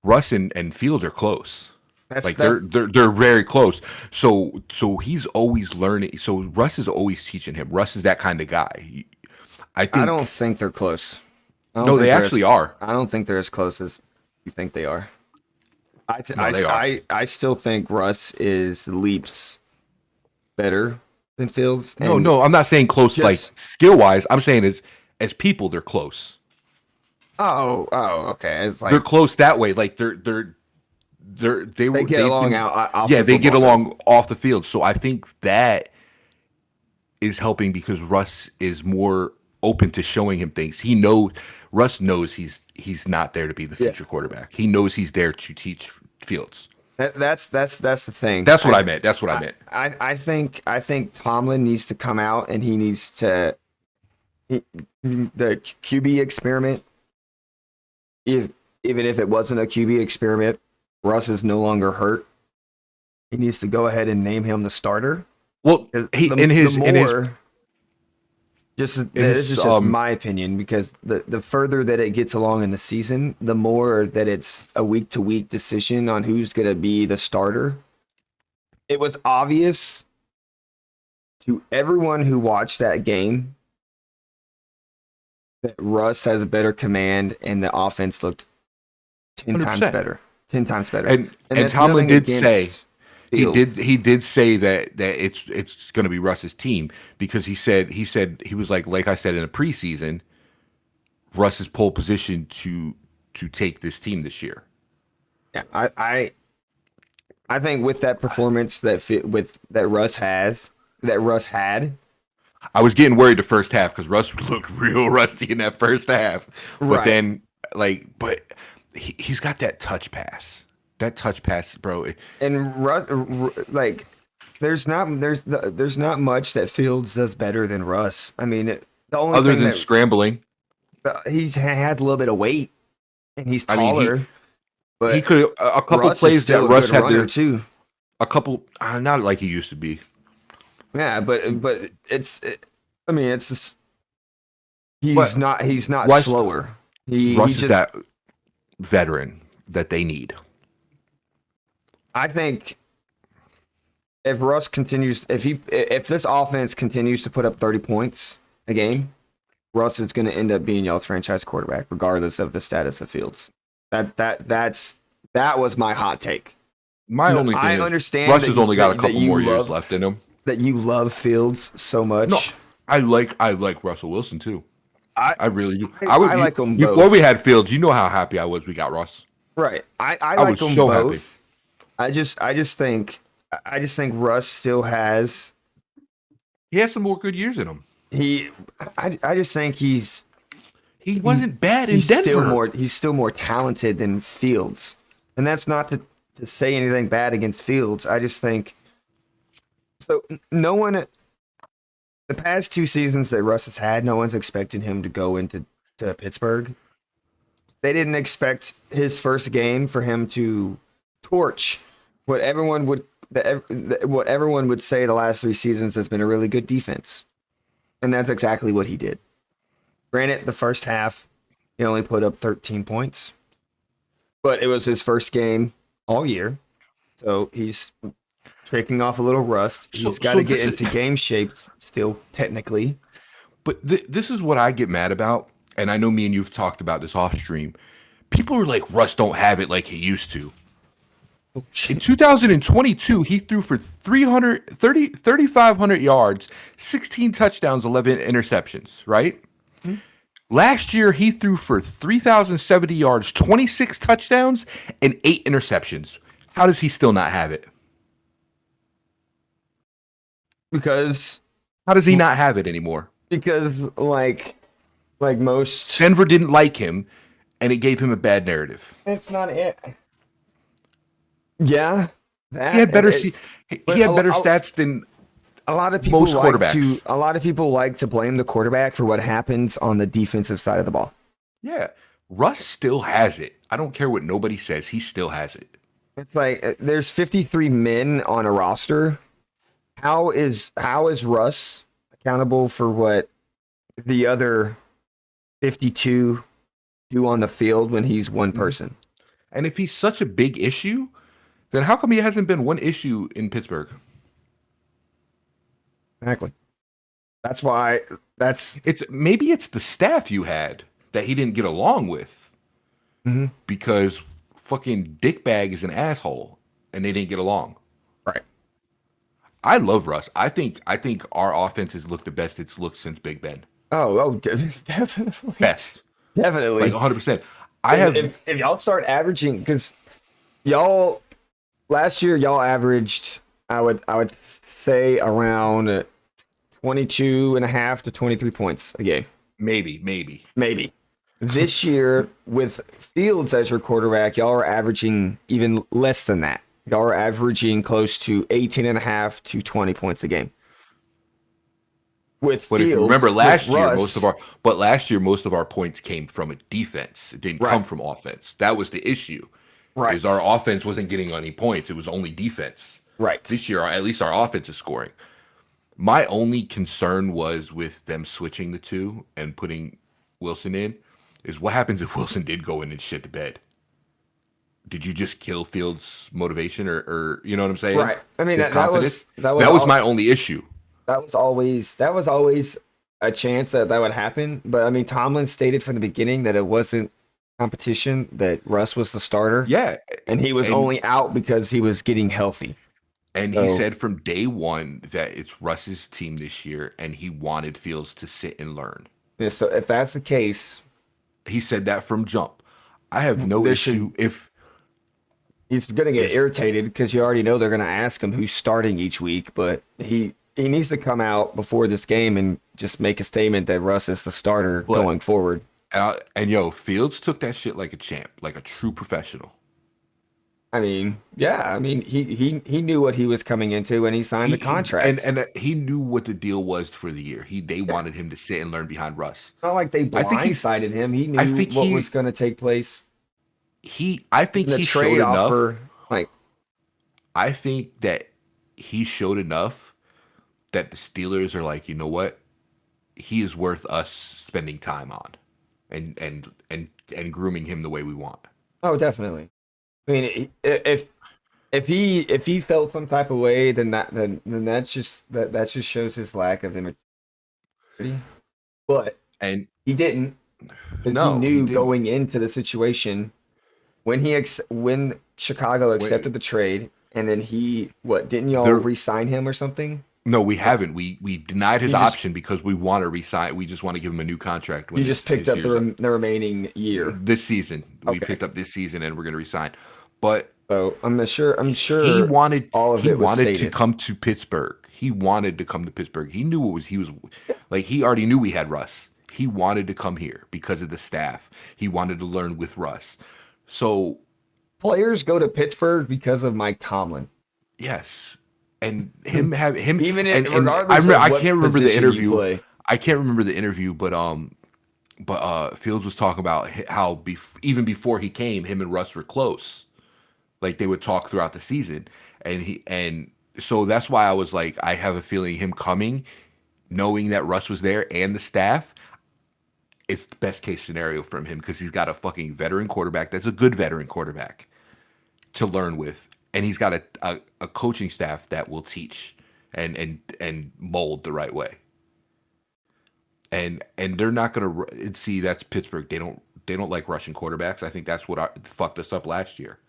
Russ and Fields are close. They're very close. So he's always learning. So Russ is always teaching him. Russ is that kind of guy. I don't think they're close. No, they actually are. I don't think they're as close as you think they are. I still think Russ is leaps better than Fields. No, I'm not saying close like skill wise. I'm saying as people they're close. Oh, okay. It's like they're close that way. Like they get along off the field. So I think that is helping because Russ is more open to showing him things. Russ knows he's not there to be the future quarterback. He knows he's there to teach Fields. That's the thing. That's what I meant. That's what I meant. I think Tomlin needs to come out and he needs to the QB experiment. Even if it wasn't a QB experiment, Russ is no longer hurt. He needs to go ahead and name him the starter. Well, this is just my opinion because the further that it gets along in the season, the more that it's a week to week decision on who's going to be the starter. It was obvious to everyone who watched that game that Russ has a better command and the offense looked 10 100%. Times better. 10 times better. And Tomlin did say he did say that it's going to be Russ's team because he was like I said in a preseason, Russ's pole position to take this team this year. Yeah, I think with that performance that Russ had. I was getting worried the first half because Russ looked real rusty in that first half. But then, but he's got that touch pass. That touch pass, bro. And Russ, like, there's not much that Fields does better than Russ. I mean, the only Other thing than that scrambling, he has a little bit of weight and he's I mean, taller, he but could a couple Russ is plays that still a Russ good had runner to too. a couple not like he used to be. Yeah, but I mean, it's just, But he's not Russ slower. He Russ is just that veteran that they need. I think if Russ continues, if this offense continues to put up 30 points a game, Russ is going to end up being y'all's franchise quarterback, regardless of the status of Fields. That was my hot take. My only thing I is understand Russ that has you, only got a that couple you more years love left in him. that you love Fields so much. No, I like Russell Wilson too. I really do. I like them both. Before we had Fields, you know how happy I was we got Russ. Right. I I like was them so both. I just think Russ still has He has some more good years in him. I just think He wasn't bad in Denver. he's still more talented than Fields. And that's not to say anything bad against Fields. I just think so no one the past 2 seasons that Russ has had, no one's expected him to go into Pittsburgh. They didn't expect his first game for him to torch what everyone would what everyone would say the last 3 seasons has been a really good defense. And that's exactly what he did. Granted, the first half, he only put up 13 points, but it was his first game all year. So he's shaking off a little rust. He's got to get into game shape still, technically. But this is what I get mad about, and I know me and you've talked about this off stream. People are like, Russ don't have it like he used to. In 2022, he threw for 3,500 yards, 16 touchdowns, 11 interceptions, right? Mm-hmm. Last year, he threw for 3,070 yards, 26 touchdowns, and 8 interceptions. How does he still not have it? Because how does he not have it anymore? Because like most Denver didn't like him, and it gave him a bad narrative. That's not it. Yeah, that he had better. He had better stats than a lot of people. A lot of people like to blame the quarterback for what happens on the defensive side of the ball. Yeah, Russ still has it. I don't care what nobody says. He still has it. It's like there's 53 men on a roster. How is Russ accountable for what the other 52 do on the field when he's one person? And if he's such a big issue, then how come he hasn't been one issue in Pittsburgh? Exactly. That's why maybe it's the staff you had that he didn't get along with. Mm-hmm. Because fucking Dickbag is an asshole and they didn't get along. Right. I love Russ. I think our offense has looked the best it's looked since Big Ben. Definitely. Best. Definitely. Like 100%. If y'all start averaging, because y'all last year y'all averaged, I would say around 22.5 to 23 points a game. Maybe. This year with Fields as your quarterback, y'all are averaging even less than that. Y'all are averaging close to 18.5 to 20 points a game. But if you remember last year, most of our points came from a defense. It didn't come from offense. That was the issue. Right. Because our offense wasn't getting any points. It was only defense. Right. This year, at least our offense is scoring. My only concern was with them switching the two and putting Wilson in is what happens if Wilson did go in and shit the bed? Did you just kill Fields' motivation or you know what I'm saying? Right. I mean, that was my only issue. That was always a chance that would happen. But I mean, Tomlin stated from the beginning that it wasn't competition, that Russ was the starter. Yeah. And he was only out because he was getting healthy. And he said from day one that it's Russ's team this year and he wanted Fields to sit and learn. Yeah, so if that's the case, he said that from jump. I have no issue if he's going to get irritated because you already know they're going to ask him who's starting each week, but he needs to come out before this game and just make a statement that Russ is the starter going forward. And Fields took that shit like a champ, like a true professional. I mean, yeah. I mean, he knew what he was coming into when he signed the And contract. he knew what the deal was for the year. They Yeah. wanted him to sit and learn behind Russ. Not like they I think he's blindsided him. He I knew think what was going to take place I think in the he showed trade enough. offer. Like, I think that he showed enough that the Steelers are like, you know what? He is worth us spending time on and grooming him the way we want. oh, definitely. I mean, if he felt some type of way, then that just shows his lack of immaturity. But And he didn't, because he no, he knew didn't. going into the situation when Chicago When accepted the trade, and then he what didn't y'all there re-sign him or something? No, we Or haven't. We denied his you just option because we want to resign. We just want to give him a new contract when you just picked his up year's up. the remaining year. This season, we Okay, picked up this season, and we're going to resign. But so I'm he sure wanted all of he it was wanted to stated. come to Pittsburgh. He wanted to come to Pittsburgh. He knew he was like he already knew we had Russ. He wanted to come here because of the staff. He wanted to learn with Russ. So Players go to Pittsburgh because of Mike Tomlin, yes, and him have him even and regardless of I what can't remember the position you interview. play. I can't remember the interview, but Fields was talking about how even before he came, him and Russ were close. Like they would talk throughout the season, and so that's why I was like, I have a feeling him coming, knowing that Russ was there and the staff, it's the best case scenario from him because he's got a fucking veteran quarterback that's a good veteran quarterback to learn with, and he's got a coaching staff that will teach and mold the right way. And they're not gonna see that's Pittsburgh. They don't like rushing quarterbacks. I think that's what fucked us up last year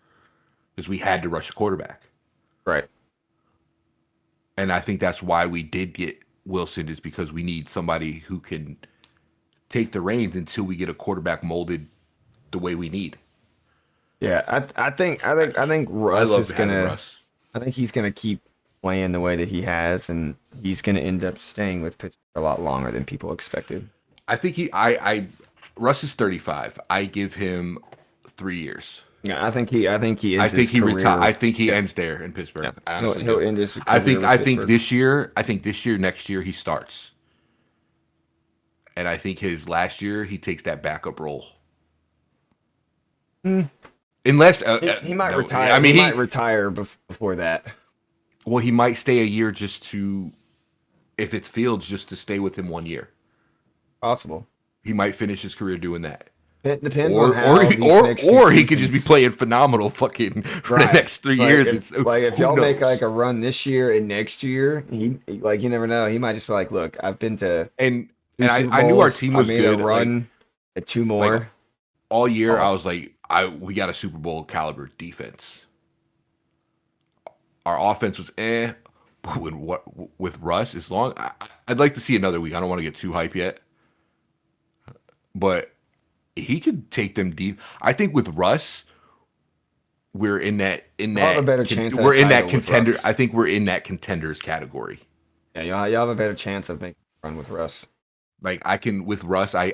because we had to rush a quarterback, Right. and I think that's why we did get Wilson is because we need somebody who can take the reins until we get a quarterback molded the way we need. Yeah, I think I Russ love is having gonna. Russ. I think he's gonna keep playing the way that he has, and he's gonna end up staying with Pittsburgh a lot longer than people expected. I think I Russ is 35. I give him 3 years. Yeah, I think he I ends think his he retire. career. I think he Yeah, ends there in yeah. Pittsburgh. I honestly He'll do. end his career with I think Pittsburgh. this year. I think this year, next year he starts, and I think his last year he takes that backup role. Hmm. Unless He might no, retire. I He mean might retire before that. well he might stay a year just to if it's Fields just to stay with him 1 year. Possible. He might finish his career doing that. It depends on how these next two Or he could just be seasons. playing phenomenal fucking for the Right. next 3 years. Like if Who y'all make like knows? a run this year and next year, like you never know. He might just be like, look, I've been to And two and Super I knew our Bowls. team I was made a good. run at two Like more. all year, I Oh, was like, we got a Super Bowl caliber defense. Our offense was but with Russ, as long I'd like to see another week. I don't want to get too hype yet, but he could take them deep. I think with Russ, we're y'all have a better chance at a we're in that title with contender. Russ. I think we're in that contenders category. Yeah, y'all have a better chance of making a run with Russ. Like I can with Russ, I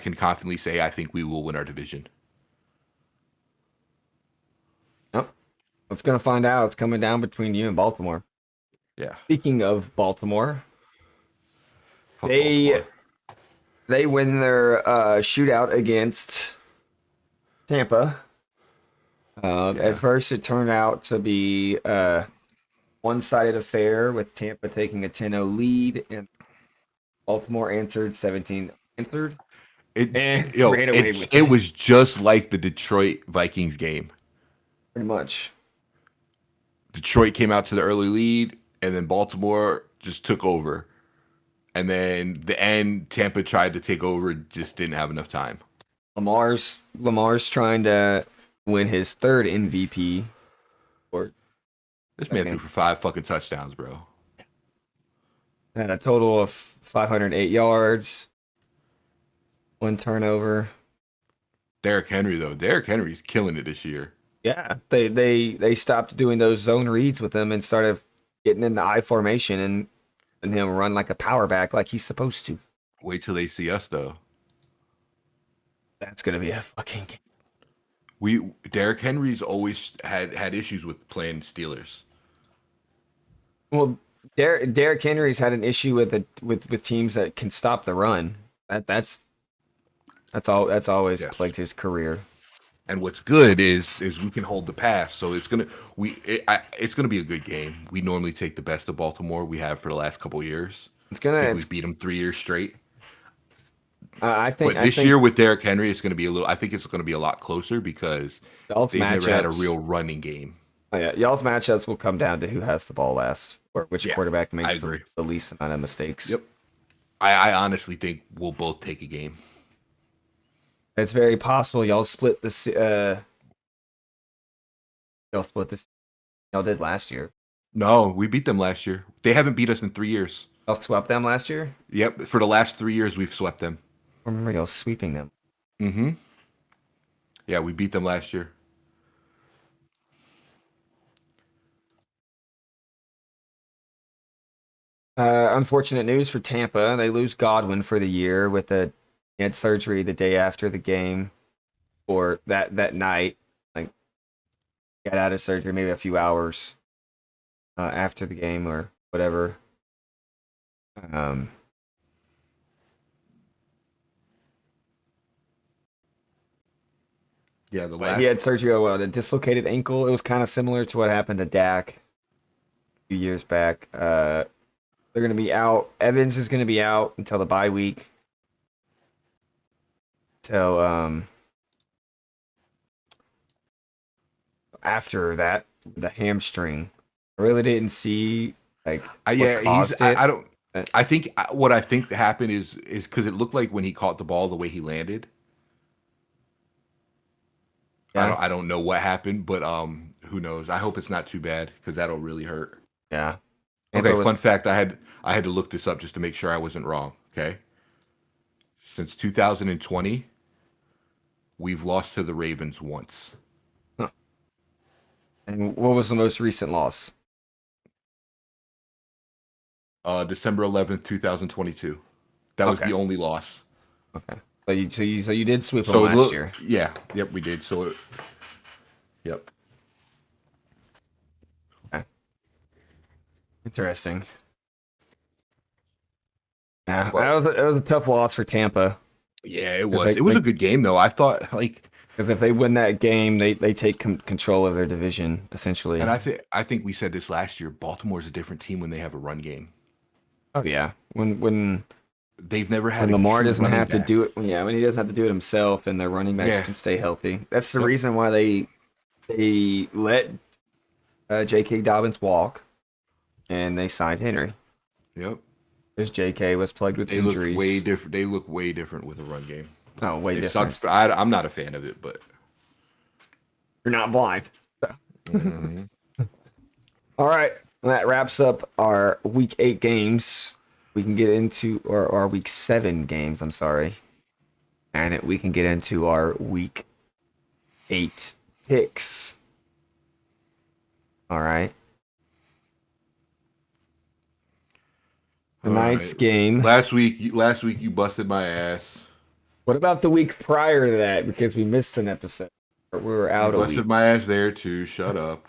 can confidently say I think we will win our division. Yep. It's gonna find out. It's coming down between you and Baltimore. Yeah, Speaking of Baltimore, fuck they Baltimore. they win their shootout against Tampa. At Yeah, first, it turned out to be a one-sided affair with Tampa taking a 10-0 lead, and Baltimore answered 17 answered and ran away with it it. was just like the Detroit Vikings game. Pretty much. Detroit came out to the early lead, and then Baltimore just took over. And then the end, Tampa tried to take over, just didn't have enough time. Lamar's trying to win his third MVP or This man threw second. for 5 fucking touchdowns, bro. Had a total of 508 yards, one turnover. Derrick Henry though, Derrick Henry's killing it this year. Yeah, they stopped doing those zone reads with him and started getting in the I formation and him run like a power back like he's supposed to. Wait till they see us though. That's gonna be a fucking game. Derrick Henry's always had issues with playing Steelers. Well, Derrick Henry's had an issue with teams that can stop the run. That's always Yes. plagued his career. And what's good is we can hold the pass, so it's gonna be a good game. We normally take the best of Baltimore. We have for the last couple of years. I think we beat them 3 years straight. But this year with Derrick Henry, it's going to be a little. I think it's going to be a lot closer because they've never had a real running game. Oh, yeah, y'all's matchups will come down to who has the ball last, or which quarterback makes the least amount of mistakes. Yep. I honestly think we'll both take a game. It's very possible y'all split this. Y'all split this. Y'all did last year. No, we beat them last year. They haven't beat us in 3 years. Y'all swept them last year? Yep. For the last 3 years, we've swept them. I remember y'all sweeping them. Mm-hmm. Yeah, we beat them last year. Unfortunate news for Tampa. They lose Godwin for the year with he had surgery the day after the game, or that night. Like, got out of surgery maybe a few hours after the game or whatever. Yeah, he had surgery on a dislocated ankle. It was kind of similar to what happened to Dak a few years back. They're going to be out. Evans is going to be out until the bye week. Till after that, the hamstring. I really didn't see like what caused it. I don't. I think what I think happened is because it looked like when he caught the ball, the way he landed. Yeah. I don't know what happened, but who knows? I hope it's not too bad because that'll really hurt. Yeah. Okay. Fun fact: I had to look this up just to make sure I wasn't wrong. Okay. Since 2020, we've lost to the Ravens once. Huh. And what was the most recent loss? December 11th, 2022. That was the only loss. Okay. So you did sweep them last year. Yeah. Yep, we did. So yep. Okay. Interesting. Yeah, it was a tough loss for Tampa. Yeah, it was. It was a good game though. I thought because if they win that game, they take control of their division essentially. And I think we said this last year. Baltimore's a different team when they have a run game. Oh yeah, when they've never had when Lamar doesn't have to do it. Yeah, when he doesn't have to do it himself, and their running backs can stay healthy. That's the reason why they let J.K. Dobbins walk, and they signed Henry. Yep. Because J.K. was plagued with injuries. They look way different with a run game. Oh, way different. Sucks. I'm not a fan of it, but you're not blind. So. Mm-hmm. All right. Well, that wraps up our week 8 games. We can get into our week 7 games. I'm sorry, and we can get into our week 8 picks. All right. Tonight's game. Last week you busted my ass. What about the week prior to that? Because we missed an episode. We were out. Busted my ass there too. Shut up.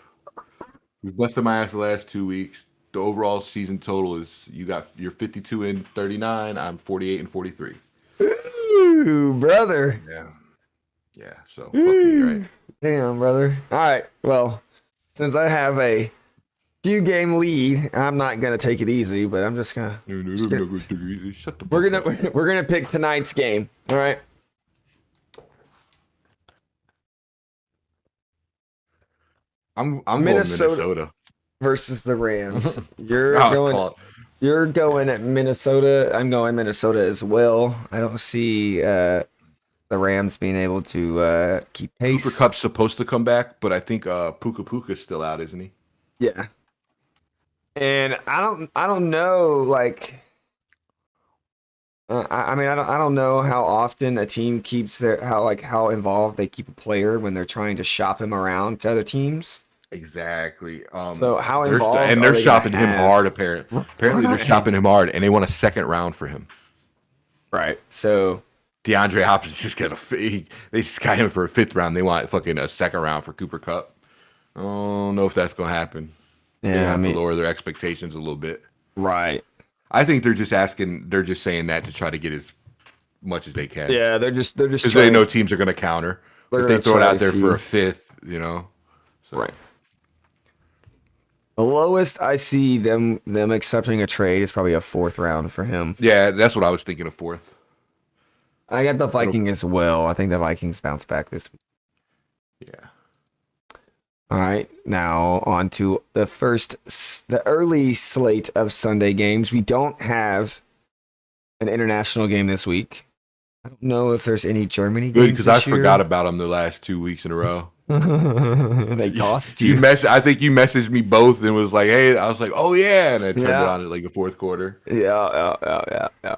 We busted my ass the last 2 weeks. The overall season total is you're 52 and 39. I'm 48 and 43. Ooh, brother. Yeah. So fuck me, right? Damn, brother. All right. Well, since I have a few game lead, I'm not gonna take it easy, but I'm just gonna. Shut the. We're gonna pick tonight's game. All right. I'm going Minnesota versus the Rams. You're going at Minnesota. I'm going Minnesota as well. I don't see the Rams being able to keep pace. Cooper Kupp's supposed to come back, but I think Puka's still out, isn't he? Yeah. And I don't know, like, I mean, I don't know how often a team keeps how involved they keep a player when they're trying to shop him around to other teams. Exactly. So how involved? And they're shopping him hard. Apparently, they're shopping him hard, and they want a second round for him. Right. So DeAndre Hopkins just got they just got him for a 5th round. They want fucking a 2nd round for Cooper Kupp. I don't know if that's gonna happen. They Yeah, I have to mean, lower their expectations a little bit. right. I think they're just saying that to try to get as much as they can Yeah, they're just because they trying. know teams are gonna counter They're if they gonna throw it try to out there for see. a 5th. You know, so Right. The lowest I see them accepting a trade is probably a 4th round for him. yeah, that's what I was thinking of 4th. I got the I don't. Vikings as well. I think the Vikings bounce back this week. Yeah. All right, now on to the early slate of Sunday games. We don't have an international game this week. I don't know if there's any Germany Good games because I this forgot year. about them the last 2 weeks in a row. They cost you. I think you messaged me both and was like, "Hey," I was like, "Oh yeah," and I turned it Yeah, on at like the 4th quarter. yeah.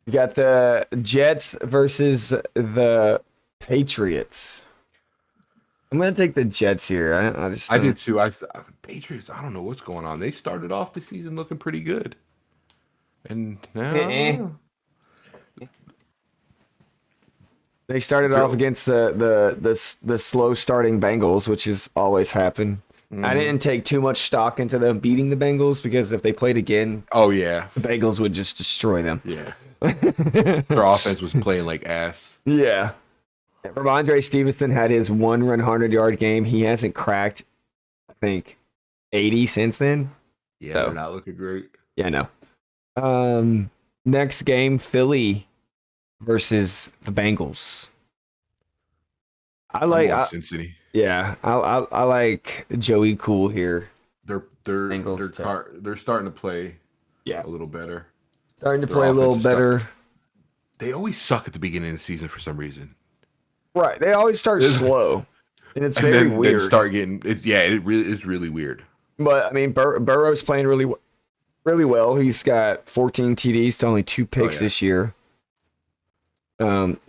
You got the Jets versus the Patriots. I'm gonna take the Jets here. I just I don't. did too. Patriots. I don't know what's going on. They started off the season looking pretty good, and Eh-eh. now They started off Joe. against the slow starting Bengals, which has always happened. I Hmm. didn't take too much stock into them beating the Bengals because if they played again, Oh yeah, the Bengals would just destroy them. yeah. Their offense was playing like ass. Yeah. Ramondre Stevenson had his 1 run 100-yard game. He hasn't cracked, I think, 80 since then. Yeah, they're So not looking great. yeah, no. Next game, Philly versus the Bengals. I I'm like, going Cincinnati. yeah, I like Joey Cool here. Bengals too. They're starting to play Yeah, a little better. starting to Their play a little offense is start. better. They always suck at the beginning of the season for some reason, Right, they always start and slow, and it's very then weird. start getting it. Yeah, it really is really weird. But I mean, Burrow's playing really well. He's got 14 TDs to only 2 picks Yeah. this year. Um,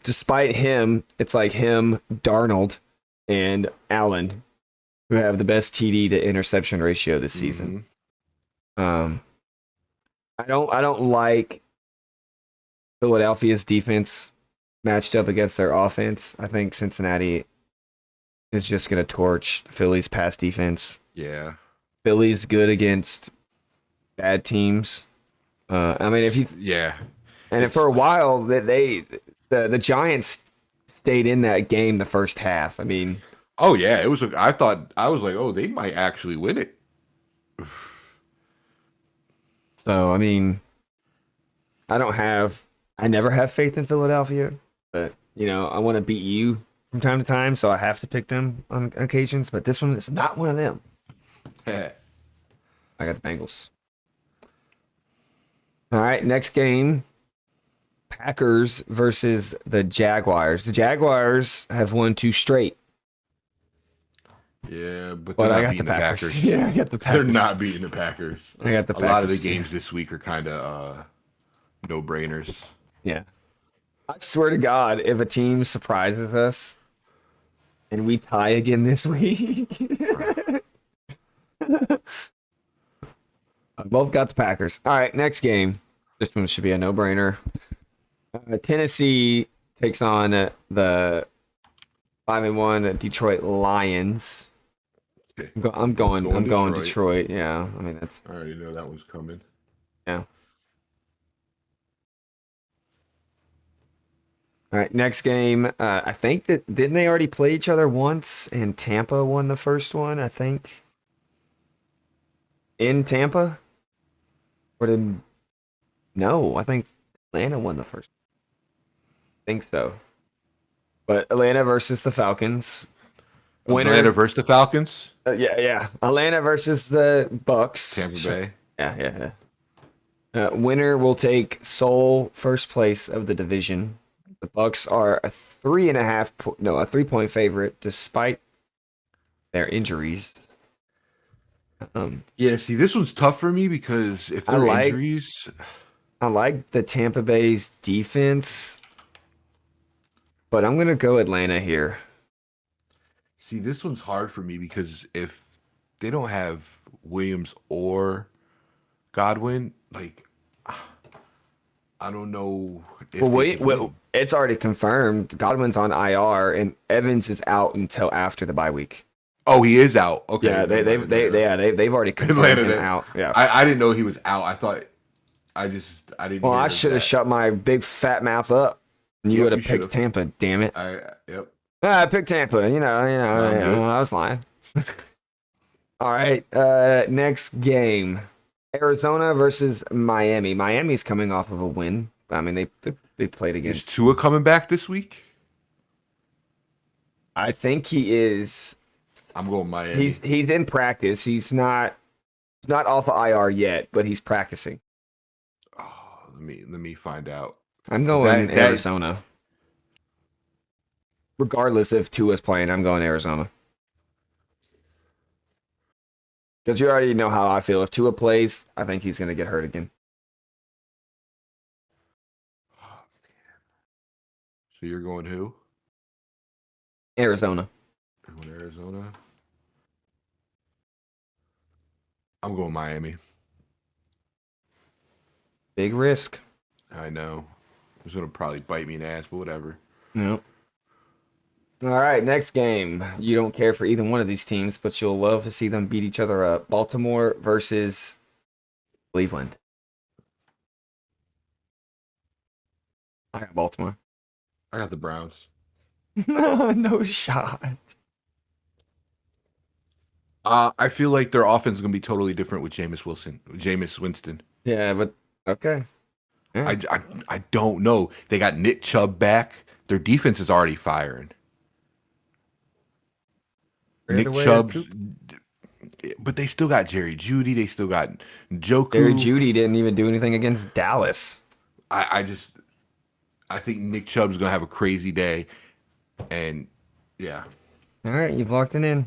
Despite him, it's like him, Darnold, and Allen who have the best TD to interception ratio this season. Um, I don't like Philadelphia's defense matched up against their offense. I think Cincinnati is just going to torch Philly's pass defense. Yeah. Philly's good against bad teams. I mean, Yeah. for a while the Giants stayed in that game the first half. I mean, Oh yeah, it was. I was like, oh, they might actually win it. so I mean, I never have faith in Philadelphia, but I want to beat you from time to time, so I have to pick them on occasions. But this one is not one of them. I got the Bengals. All right, next game. Packers versus the Jaguars. The Jaguars have won 2 straight. Yeah, but But they're I not got the beating the Packers. Packers. Yeah, I got the They're Packers. not beating the Packers. I got the A lot of the Packers, games this week are kind of no brainers. Yeah. I swear to God, if a team surprises us and we tie again this week, I both got the Packers. All right, next game. This one should be a no-brainer. Tennessee takes on the 5-1 Detroit Lions. I'm going Detroit. Yeah, I mean that's I already know that one's coming. yeah. All right, next game. I think that didn't they already play each other once, and Tampa won the first one. I think in Tampa, or did no? I think Atlanta won the first. I think so. But Atlanta versus the Falcons. Atlanta Winner. versus the Falcons. Yeah. Atlanta versus the Bucks. Tampa Bay. Yeah. Winner will take sole first place of the division. The Bucks are a 3.5 favorite despite their injuries. Yeah, see, this one's tough for me because if there are injuries, I like the Tampa Bay's defense, but I'm gonna go Atlanta here. see, this one's hard for me because if they don't have Williams or Godwin, like I don't know if Well, they wait, could well, win. it's already confirmed. Godwin's on IR, and Evans is out until after the bye week. Oh, he is out. Okay, Yeah, never mind. Atlanta. they've already confirmed Atlanta. him out. Yeah. I didn't know he was out. I didn't Well, I hear should have that. shut my big fat mouth up, and you would Yep, you have should picked have. Tampa. Damn it! Yep. I picked Tampa. No, I'm good. I was lying. All right. Next game, Arizona versus Miami. Miami's coming off of a win. I mean, they played Is against. Tua coming back this week? I think he is. I'm going Miami. He's in practice. He's not off of IR yet, but he's practicing. Oh, let me find out. I'm going That Arizona. Regardless if Tua's playing, I'm going Arizona. Because you already know how I feel. If Tua plays, I think he's going to get hurt again. So you're going who? Arizona. You're going Arizona. I'm going Miami. Big risk. I know. It's gonna probably bite me in the ass, but whatever. Nope. All right, next game. You don't care for either one of these teams, but you'll love to see them beat each other up. Baltimore versus Cleveland. I got Baltimore. I got the Browns. No shot. I feel like their offense is gonna be totally different with Jameis Winston. Yeah, but okay. Yeah. I don't know. They got Nick Chubb back. Their defense is already firing. Nick Chubb's, but they still got Jerry Judy. They still got Njoku. Jerry Judy didn't even do anything against Dallas. I think Nick Chubb's gonna have a crazy day, and yeah. All right, you've locked it in.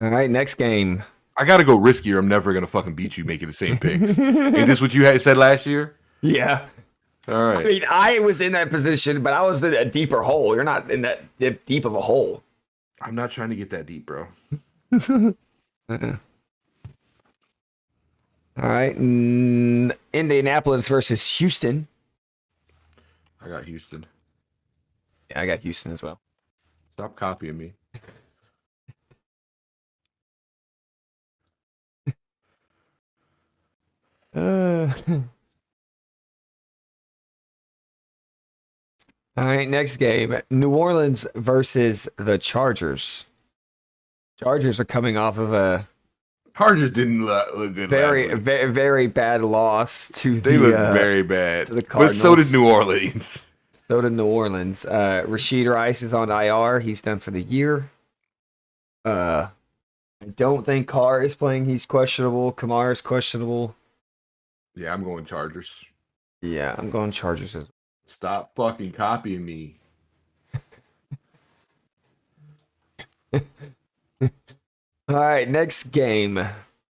All right, next game. I gotta go riskier. I'm never gonna fucking beat you making the same picks. Ain't this what you had said last year? Yeah. All right. I mean, I was in that position, but I was in a deeper hole. You're not in that deep of a hole. I'm not trying to get that deep, bro. Uh-uh. All right, Indianapolis versus Houston. I got Houston. Yeah, I got Houston as well. Stop copying me. All right, next game. New Orleans versus the Chargers. Chargers are coming off of a Chargers didn't look good. very, last week. very, very bad loss to They the look very bad. to the But so did Cardinals. New Orleans. So did New Orleans. Rashid Rice is on IR. He's done for the year. I don't think Carr is playing. He's questionable. Kamara is questionable. Yeah, I'm going Chargers. Yeah, I'm going Chargers as Stop fucking copying me. All right, next game.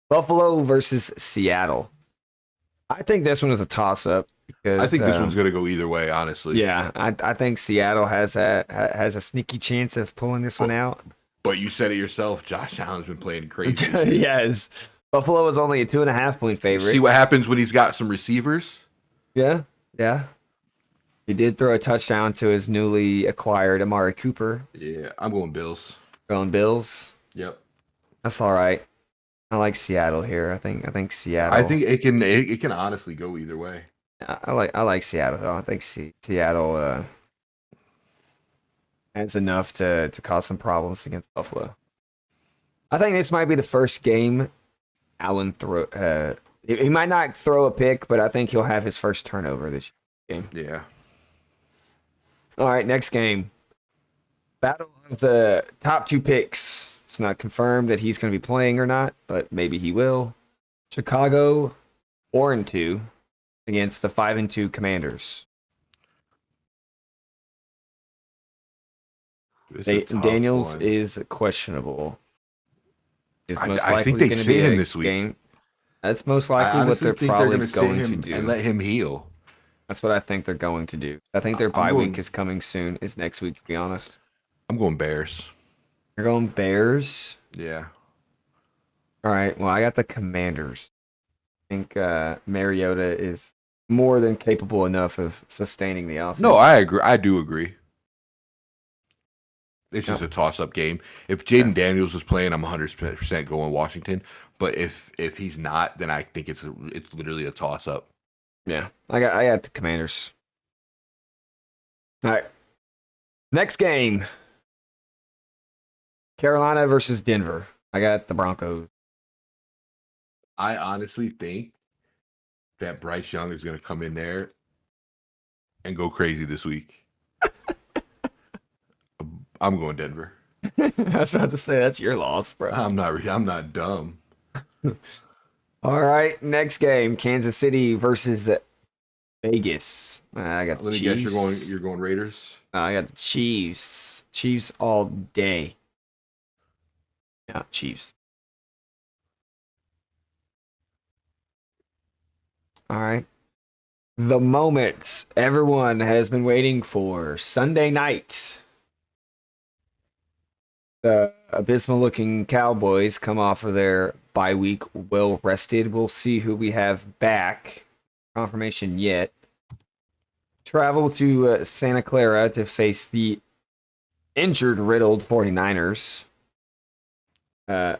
Buffalo versus Seattle. I think this one is a toss-up because I think this one's gonna go either way, honestly. yeah, I think Seattle has a sneaky chance of pulling this one out. But you said it yourself. Josh Allen's been playing crazy. Yes, Buffalo is only a 2.5-point favorite. See what happens when he's got some receivers? Yeah. He did throw a touchdown to his newly acquired Amari Cooper. Yeah, I'm going Bills. Going Bills. Yep. That's all right. I like Seattle here. I think Seattle. I think it can honestly go either way. I like Seattle. Though. I think Seattle has enough to cause some problems against Buffalo. I think this might be the first game Allen throw. He might not throw a pick, but I think he'll have his first turnover this game. Yeah. All right, next game. Battle of the top 2 picks. It's not confirmed that he's going to be playing or not, but maybe he will. Chicago 4-2 against the 5-2 Commanders. Daniels is questionable. I think they sit him this week. Game. That's most likely what they're probably going to do. And let him heal. That's what I think they're going to do. I think their bye week is coming soon. Is next week, to be honest. I'm going Bears. You're going Bears? Yeah. All right. Well, I got the Commanders. I think Mariota is more than capable enough of sustaining the offense. No, I agree. I do agree. It's just No. a toss-up game. If Jaden Daniels was playing, I'm 100% going Washington. But if he's not, then I think it's literally a toss-up. Yeah, I got the Commanders. All right. Next game. Carolina versus Denver. I got the Broncos. I honestly think that Bryce Young is going to come in there and go crazy this week. I'm going Denver. I was about to say that's your loss, bro. I'm not dumb. All right, next game: Kansas City versus Vegas. I got the Let me Chiefs. guess, you're going Raiders. I got the Chiefs. Chiefs all day. Yeah, Chiefs. All right. The moment everyone has been waiting for. Sunday night. The abysmal looking Cowboys come off of their bye week well rested. We'll see who we have back. Confirmation yet. Travel to Santa Clara to face the injured, riddled 49ers,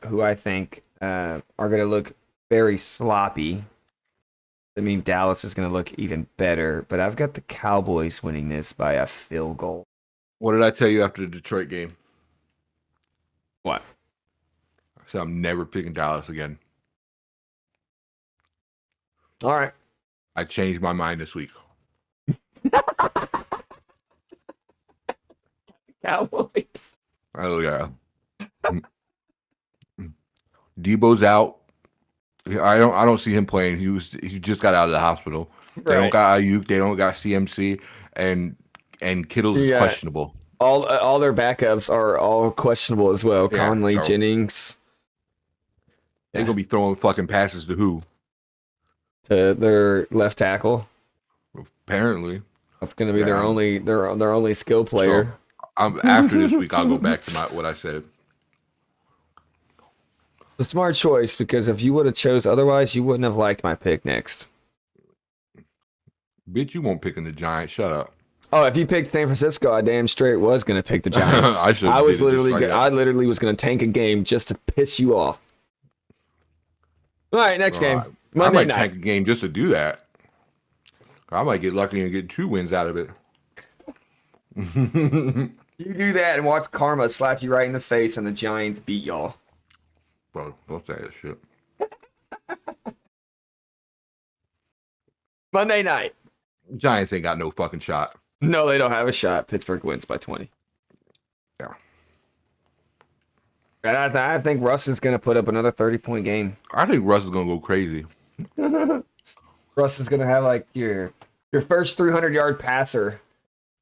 who I think are going to look very sloppy. I mean, Dallas is going to look even better, but I've got the Cowboys winning this by a field goal. What did I tell you after the Detroit game? What? I said I'm never picking Dallas again. All right. I changed my mind this week. Cowboys. Oh yeah. Debo's out. I don't see him playing. He just got out of the hospital. They don't got Ayuk. They don't got CMC, and Kittle's is questionable. All their backups are all questionable as well. Yeah, Conley, so Jennings. They're gonna be throwing fucking passes to who? To their left tackle. Apparently, That's going to be their only skill player. So, after this week, I'll go back to what I said. A smart choice, because if you would have chose otherwise, you wouldn't have liked my pick next. Bitch, you won't pick in the Giants. Shut up. Oh, if you picked San Francisco, I damn straight was going to pick the Giants. I literally was going to tank a game just to piss you off. All right, next game. Monday I might night. tank a game just to do that. I might get lucky and get 2 wins out of it. You do that and watch karma slap you right in the face and the Giants beat y'all. Bro, don't say that shit. Monday night. Giants ain't got no fucking shot. No, they don't have a shot. Pittsburgh wins by 20. Yeah. And I think Russ is going to put up another 30-point game. I think Russ is going to go crazy. Russ is going to have like your first 300-yard passer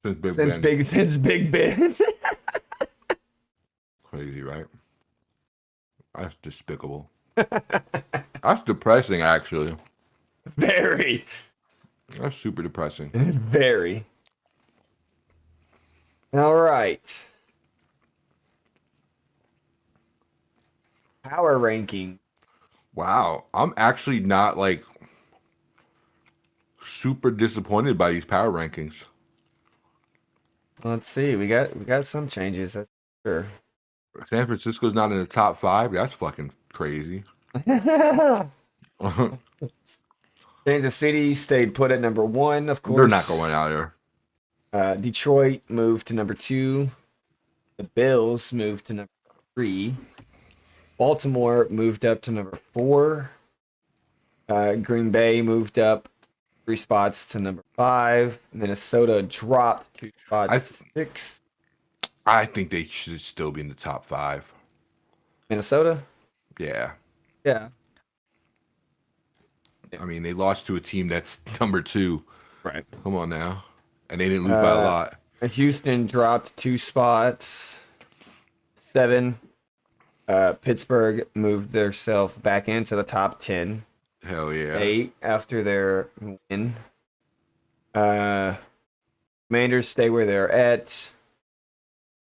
since Big Ben. Crazy, right? That's despicable. That's depressing, actually. Very. That's super depressing. Very. All right. Power ranking. Wow. I'm actually not like super disappointed by these power rankings. Let's see. We got some changes, that's sure. San Francisco's not in the top 5. That's fucking crazy. Kansas City stayed put at number 1, of course. They're not going out there. Detroit moved to number 2. The Bills moved to number 3. Baltimore moved up to number 4. Green Bay moved up 3 spots to number 5. Minnesota dropped 2 spots to 6. I think they should still be in the top 5. Minnesota? Yeah. Yeah. I mean, they lost to a team that's number 2. Right. Come on now. And they didn't lose by a lot. Houston dropped 2 spots. 7. Pittsburgh moved themselves back into the top 10. Hell yeah. 8 after their win. Commanders stay where they're at.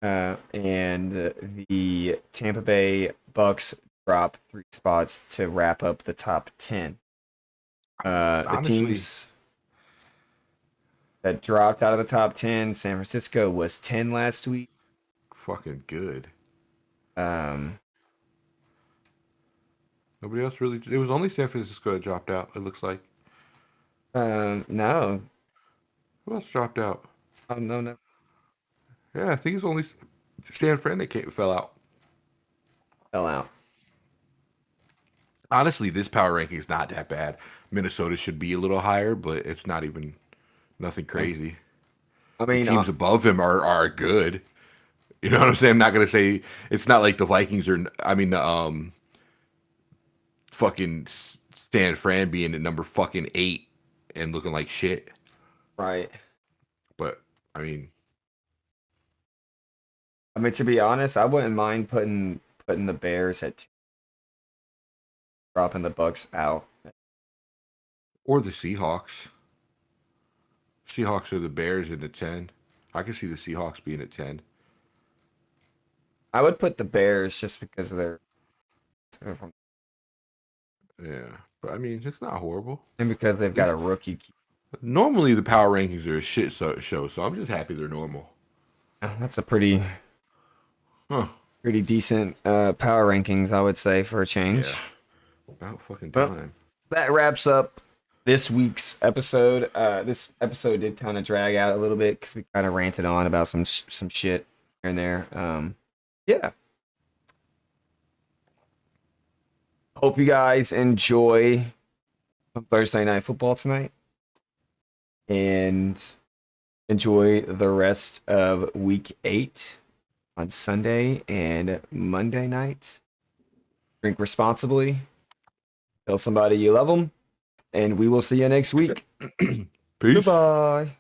And the Tampa Bay Bucks drop 3 spots to wrap up the top 10. Honestly, that dropped out of the top 10. San Francisco was 10 last week. Fucking good. Um, Nobody else really. It was only San Francisco that dropped out. It looks like. no, Who else dropped out? oh, no, no, Yeah, I think it's only Stan Fran that fell out. fell out. Honestly, this power ranking is not that bad. Minnesota should be a little higher, but it's not even nothing crazy. I The mean, teams above him are good. You know what I'm saying? I'm not gonna say it's not like the Vikings are. I mean, fucking Stan Fran being at number fucking 8 and looking like shit. right. But I mean, I mean, to be honest, I wouldn't mind putting the Bears at 2, dropping the Bucks out. or the Seahawks. Seahawks are the Bears in the 10. I can see the Seahawks being at 10. I would put the Bears just because they're from, Yeah, but I mean, it's not horrible. and because they've got a rookie. Normally, the power rankings are a shit show, so I'm just happy they're normal. That's a pretty Huh. decent power rankings, I would say, for a change. Yeah. About fucking Well, time. that wraps up this week's episode. This episode did kind of drag out a little bit because we kind of ranted on about some shit here and there. Yeah. Hope you guys enjoy Thursday Night Football tonight, and enjoy the rest of Week 8 on Sunday and Monday night. Drink responsibly. Tell somebody you love them. And we will see you next week. Peace. Goodbye.